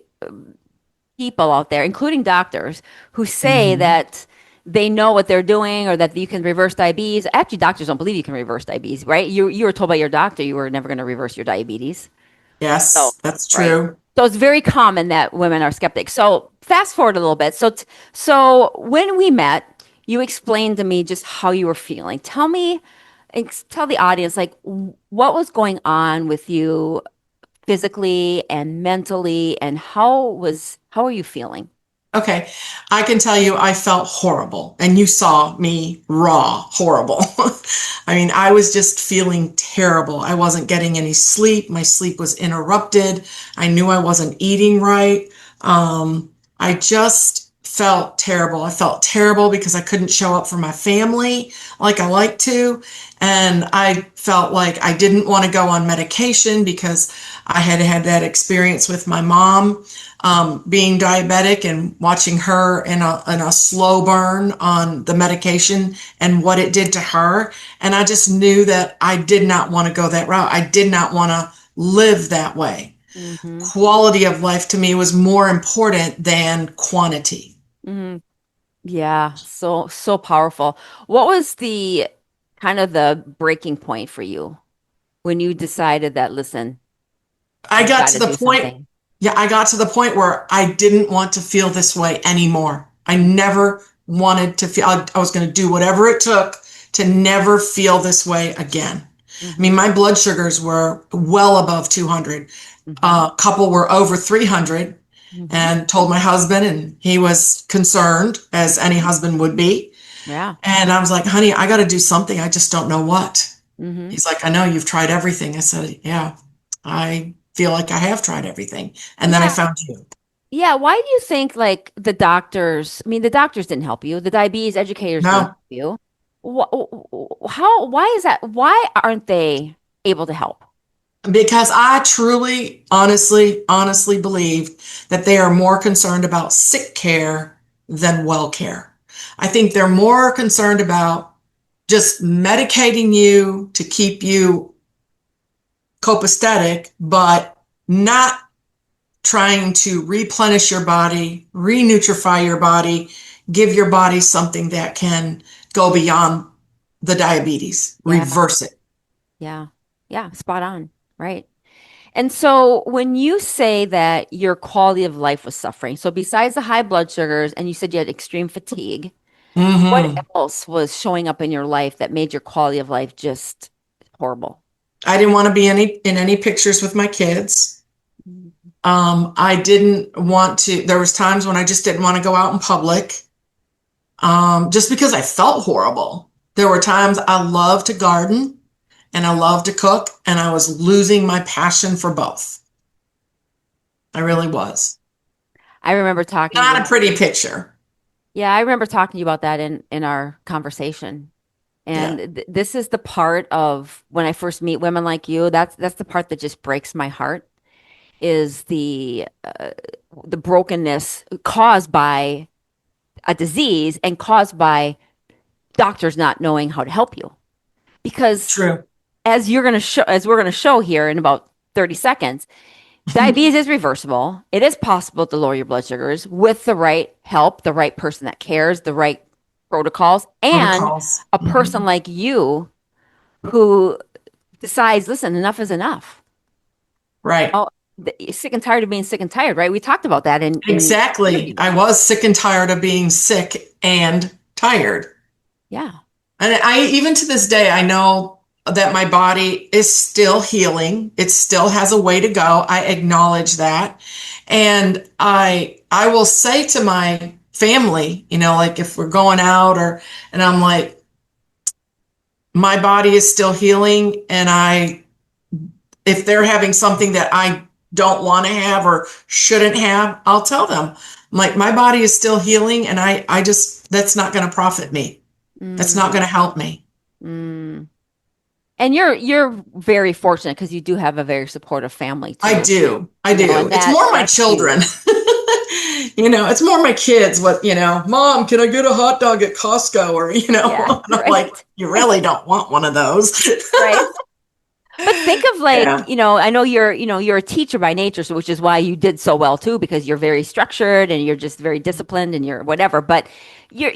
people out there, including doctors, who say Mhm. that they know what they're doing or that you can reverse diabetes. Actually, doctors don't believe you can reverse diabetes, right? You were told by your doctor you were never going to reverse your diabetes. So, Yes, that's right. true. So it's very common that women are skeptics. So fast forward a little bit. So when we met, you explained to me just how you were feeling. Tell me, tell the audience, like what was going on with you physically and mentally, and how are you feeling? Okay, I can tell you I felt horrible, and you saw me raw, horrible. I mean, I was just feeling terrible. I wasn't getting any sleep. My sleep was interrupted. I knew I wasn't eating right. I just felt terrible. I felt terrible because I couldn't show up for my family like I like to. And I felt like I didn't want to go on medication because I had had that experience with my mom being diabetic and watching her in a slow burn on the medication and what it did to her. And I just knew that I did not want to go that route. I did not want to live that way. Hmm. Quality of life to me was more important than quantity. Hmm. Yeah, so powerful. What was the kind of the breaking point for you when you decided that, listen, I I've got got to to the do point, something? yeah, I got to the point where I didn't want to feel this way anymore. I never wanted to feel, I was going to do whatever it took to never feel this way again. I mean, Hmm. my blood sugars were well above 200. Hmm. A couple were over 300 Hmm. and told my husband, and he was concerned, as any Hmm. husband would be. Yeah. And I was like, honey, I got to do something. I just don't know what. Hmm. He's like, I know you've tried everything. I said, yeah, I feel like I have tried everything. And then I Yeah. found you. Yeah. Why do you think like the doctors, I mean, the doctors didn't help you, the diabetes educators didn't No, help you. Why is that? Why aren't they able to help? because I truly, honestly believe that they are more concerned about sick care than well care. I think they're more concerned about just medicating you to keep you copacetic, but not trying to replenish your body, renutrify your body, give your body something that can go beyond the diabetes, Yeah. reverse it. Yeah. Yeah. Spot on. Right. And so when you say that your quality of life was suffering, so besides the high blood sugars, and you said you had extreme fatigue, What Hmm. else was showing up in your life that made your quality of life just horrible? I didn't want to be in any pictures with my kids. I didn't want to, there was times when I just didn't want to go out in public, just because I felt horrible. There were times I loved to garden and I loved to cook, and I was losing my passion for both. I really was. I remember talking to Not a you. pretty picture. Yeah, I remember talking to you about that in our conversation. And Yeah, this is the part of when I first meet women like you, that's the part that just breaks my heart is the brokenness caused by a disease and caused by doctors not knowing how to help you. Because true. as we're going to show here in about 30 seconds, diabetes is reversible. It is possible to lower your blood sugars with the right help, the right person that cares, the right protocols, and Protocols. a person Mhm. like you who decides, listen, enough is enough. Right. Oh, sick and tired of being sick and tired, right? We talked about that in Exactly. interviews. I was sick and tired of being sick and tired. Yeah. And even to this day, I know that my body is still healing. It still has a way to go. I acknowledge that. And I will say to my family, like if we're going out and I'm like, my body is still healing. And if they're having something that I don't want to have or shouldn't have, I'll tell them. I'm like, my body is still healing, and I just, that's not going to profit me. That's not Mm, going to help me. mm. And you're very fortunate because you do have a very supportive family I too, do. I you know, do. and It's more my that's huge. children. It's more my kids. Mom, can I get a hot dog at Costco? Or, Yeah, and I'm like, right. you really don't want one of those. Right. But think of like, Yeah. I know you're a teacher by nature, so which is why you did so well too, because you're very structured and you're just very disciplined and you're whatever. But you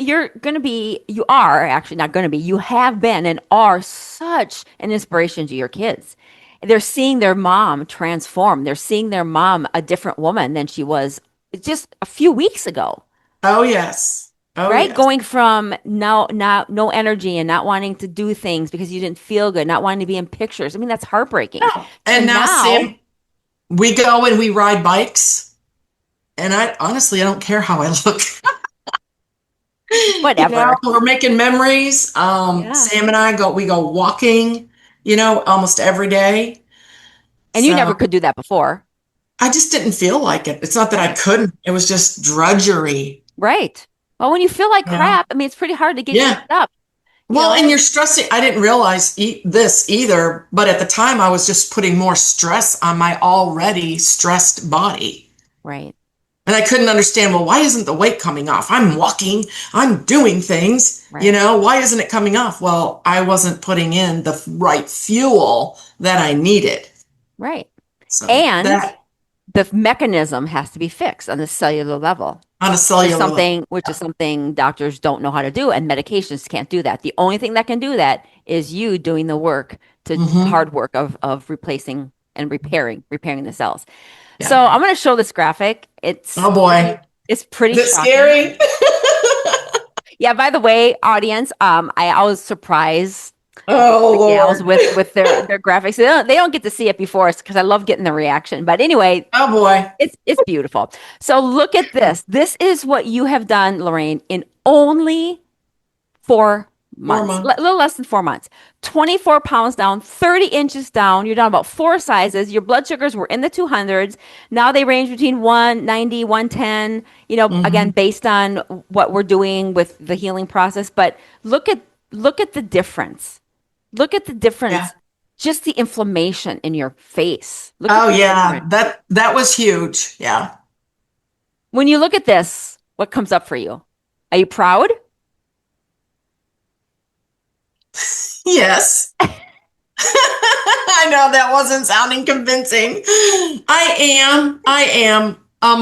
are actually not going to be, you have been and are such an inspiration to your kids. They're seeing their mom transform. They're seeing their mom a different woman than she was just a few weeks ago. Oh, yes. Oh, Right? yes. Going from no energy and not wanting to do things because you didn't feel good, not wanting to be in pictures. I mean, that's heartbreaking. To And now, now, Sam, we go and we ride bikes. And I don't care how I look. whatever. We're making memories. Yeah. Sam and we go walking, almost every day. And you never So could do that before. I just didn't feel like it. It's not that I Right. couldn't. It was just drudgery. Right. Well, when you feel like Yeah. crap, I mean, it's pretty hard to get you to Yeah. get up, you Well, know? and you're stressing. I didn't realize this either, but at the time I was just putting more stress on my already stressed body. Right. And I couldn't understand, well, why isn't the weight coming off? I'm walking, I'm doing things, Right. why isn't it coming off? Well, I wasn't putting in the right fuel that I needed. Right. So And that the mechanism has to be fixed on the cellular level. on a cellular level. Which is something doctors don't know how to do, and medications can't do that. The only thing that can do that is you doing the work to Hmm. hard work of replacing and repairing the cells. Yeah. So I'm going to show this graphic. Oh boy. It's pretty Is it shocking. scary? Yeah, by the way, audience, I always surprise Oh the gals Lord. with their graphics. They don't get to see it before us because I love getting the reaction. But anyway, Oh boy. it's beautiful. So look at this. This is what you have done, Lorraine, in only 4 months, a 4 months. little less than 4 months. 24 pounds down, 30 inches down. You're down about four sizes. Your blood sugars were in the 200s. Now they range between 190, 110, again, Hmm. based on what we're doing with the healing process. But look at the difference. Look at the Yeah. difference. Just the inflammation in your face. Look at Oh the yeah. difference. That was huge. Yeah. When you look at this, what comes up for you? Are you proud? Yes. I know that wasn't sounding convincing. I am.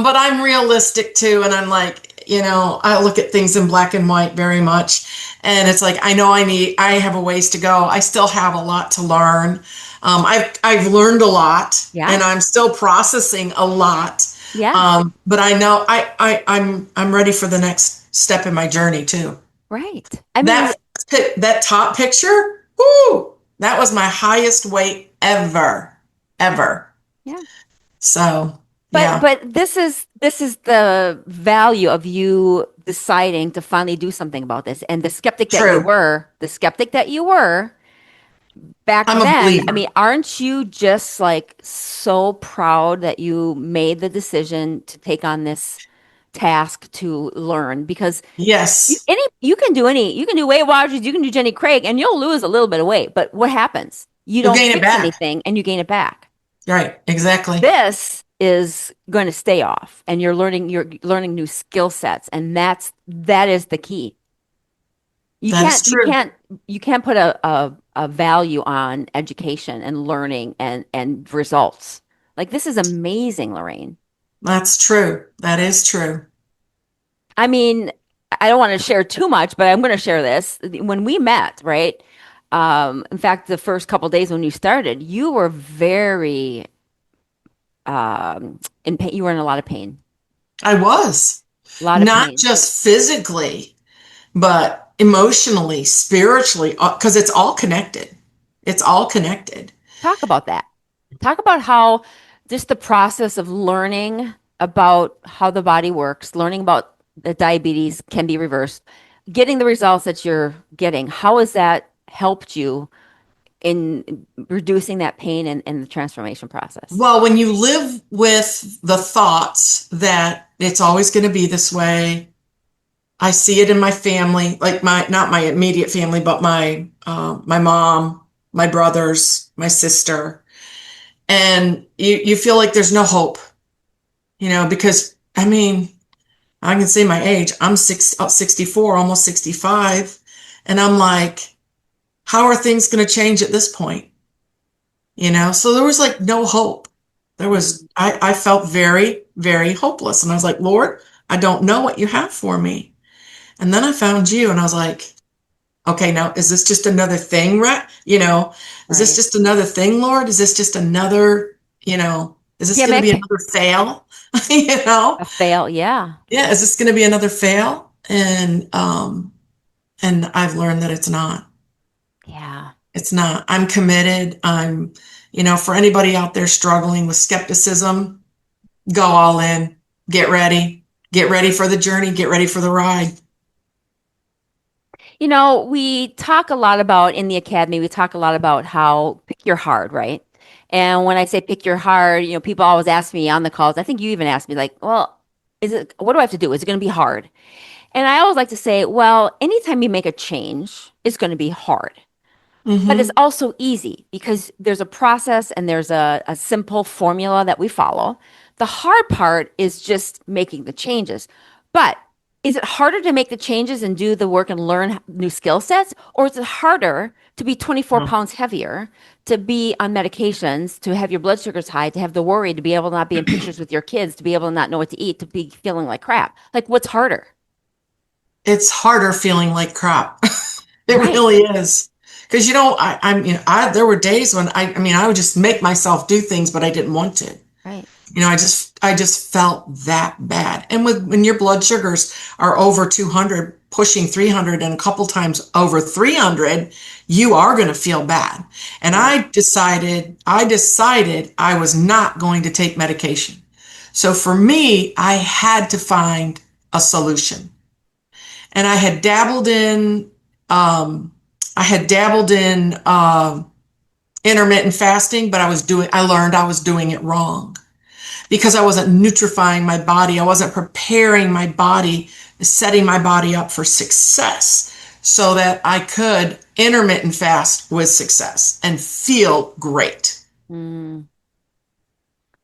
But I'm realistic too. And I'm like, I look at things in black and white very much. And it's like, I know I have a ways to go. I still have a lot to learn. I've learned a lot Yeah. and I'm still processing a lot. Yeah. But I know I'm ready for the next step in my journey too. Right. I mean, That that top picture, whoo, that was my highest weight ever, ever. yeah. So, But yeah, this is the value of you deciding to finally do something about this. And true. the skeptic that you were back I'm a then, I believer. mean, aren't you just like so proud that you made the decision to take on this task to learn? Because Yes, you can do Weight Watchers, you can do Jenny Craig, and you'll lose a little bit of weight. But what happens? You you'll don't gain it fix back. anything and you gain it back. Right, exactly. This is going to stay off, and you're learning new skill sets, and that is the key. You That is can't you true. can't you can't put a value on education and learning and results. Like this is amazing, Lorraine. That's true. That is true. I mean, I don't want to share too much, but I'm going to share this. When we met, right? In fact, the first couple days when you started, you were very in pain. You were in a lot of pain, I was. a lot of Not pain. just physically, but emotionally, spiritually, because it's all connected. It's all connected. Talk about that. Talk about how just the process of learning about how the body works, learning about that diabetes can be reversed, getting the results that you're getting. How has that helped you in reducing that pain and the transformation process? Well, when you live with the thoughts that it's always going to be this way, I see it in my family, like my not my immediate family, but my mom, my brothers, my sister, and you feel like there's no hope, because I mean, I can say my age. I'm 64, almost 65, and I'm like, how are things going to change at this point? So there was like no hope. Mm, I felt very, very hopeless. And I was like, Lord, I don't know what you have for me. And then I found you and I was like, okay, now is this just another thing, right? Is this right. just another thing, Lord? Is this just another, is this going to be Gimmick, another fail? You know? a fail. Yeah. Yeah, is this going to be another fail? And I've learned that it's not. Yeah. It's not. I'm committed. For anybody out there struggling with skepticism, go all in. Get ready. Get ready for the journey. Get ready for the ride. You know, we talk a lot about in the academy, we talk a lot about how pick your hard, right? And when I say pick your hard, people always ask me on the calls. I think you even asked me, like, well, what do I have to do? Is it going to be hard? And I always like to say, well, anytime you make a change, it's going to be hard. But it's Mm-hmm. also easy because there's a process and there's a simple formula that we follow. The hard part is just making the changes. But is it harder to make the changes and do the work and learn new skill sets? Or is it harder to be 24 pounds heavier, to be on medications, to have your blood sugars high, to have the worry, to be able to not be in pictures with your kids, to be able to not know what to eat, to be feeling like crap? Like, what's harder? It's harder feeling like crap. It Right, really is. Because there were days when I would just make myself do things, but I didn't want to. right. I just felt that bad. And when your blood sugars are over 200, pushing 300 and a couple times over 300, you are going to feel bad. And Right. I decided I was not going to take medication. So for me, I solution. And I had dabbled in intermittent fasting, but I learned I was doing it wrong because I wasn't nutrifying my body. I wasn't preparing my body, setting my body up for success so that I could intermittent fast with success and feel great. Mm.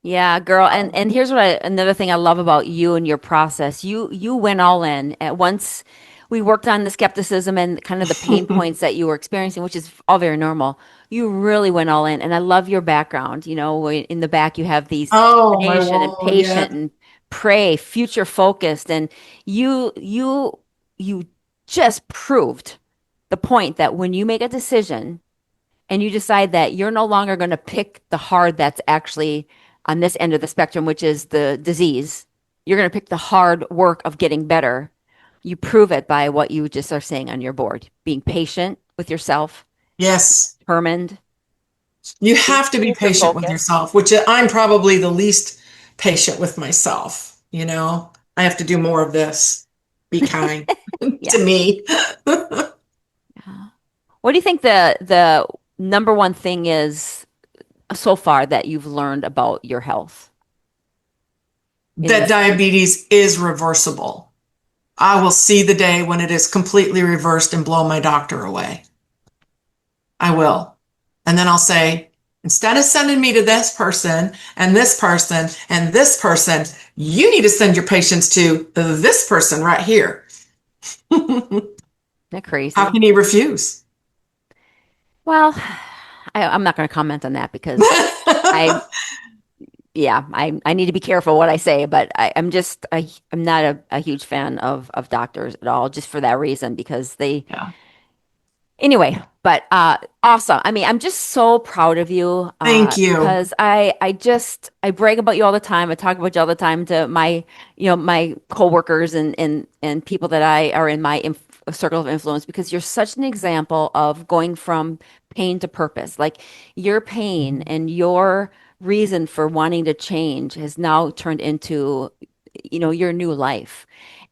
Yeah, girl. And here's another thing I love about you and your process. You went all in at once. We worked on the skepticism and kind of the pain points that you were experiencing, which is all very normal. You really went all in, and I love your background. In the back you have these Oh, my determination and wall. Yeah. patient and pray, future focused, and you just proved the point that when you make a decision and you decide that you're no longer going to pick the hard that's actually on this end of the spectrum, which is the disease, you're going to pick the hard work of getting better. you prove it by what you just are saying on your board, being patient with yourself, Yes. determined, You have to be laser patient with focused. yourself, which I'm probably the least patient with myself. I have to do more of this. Be kind to Yeah. me. Yeah. What do you think the number one thing is so far that you've learned about your health in That this? diabetes is reversible. I will see the day when it is completely reversed and blow my doctor away. I will. And then I'll say, instead of sending me to this person and this person and this person, you need to send your patients to this person right here. Isn't that How crazy? can he refuse? Well, I'm not going to comment on that because I, yeah, I need to be careful what I say, but I'm not a huge fan of doctors at all, just for that reason, because they, Yeah. anyway, but awesome. I mean, I'm just so proud of you Thank you. because I brag about you all the time. I talk about you all the time to my coworkers and people that I are in my circle of influence because you're such an example of going from pain to purpose. Like your pain and your reason for wanting to change has now turned into your new life.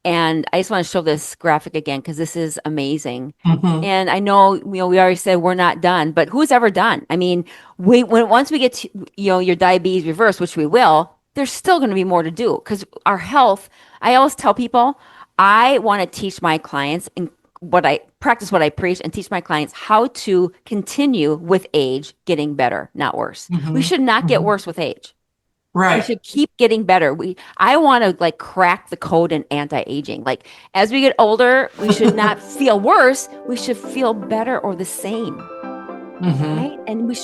And I just want to show this graphic again because this is amazing. Hmm. And I know, we already said we're not done, but who's ever done? I mean, once we get to, your diabetes reversed, which we will, there's still going to be more to do because our health, I always tell people, I want to teach my clients and what I preach and teach my clients how to continue with age getting better, not worse. We Hmm. should not get Hmm. worse with age. We Right. should keep getting better. I want to like crack the code in anti-aging. Like as we get older, we should not feel worse. We should feel better or the same, Hmm. right? And we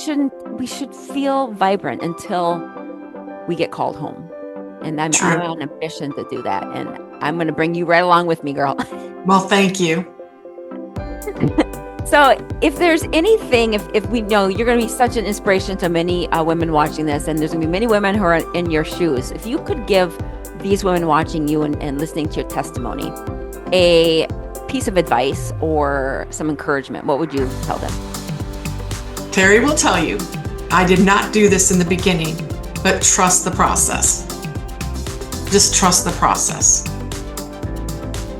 should feel vibrant until we get called home. And I'm True. on a mission to do that. And I'm going to bring you right along with me, girl. Well, thank you. So if there's anything, if we know you're going to be such an inspiration to many women watching this, and there's going to be many women who are in your shoes, if you could give these women watching you and listening to your testimony a piece of advice or some encouragement, what would you tell them? Terry will tell you, I did not do this in the beginning, but trust the process. Just trust the process.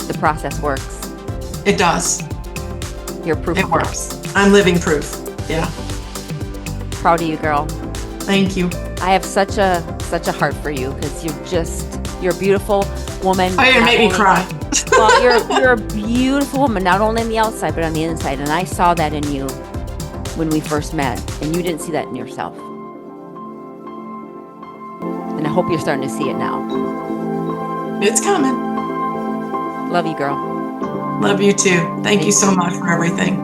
The process works. It does. You're proof It of that. works. I'm living proof. Yeah. Proud of you, girl. Thank you. I have such a heart for you because you're a beautiful woman. Oh, you're gonna not make me only- cry. Well, you're a beautiful woman, not only on the outside, but on the inside. And I saw that in you when we first met, and you didn't see that in yourself. And I hope you're starting to see it now. It's coming. Love you, girl. Love you too. Thank you Thank so you. much for everything.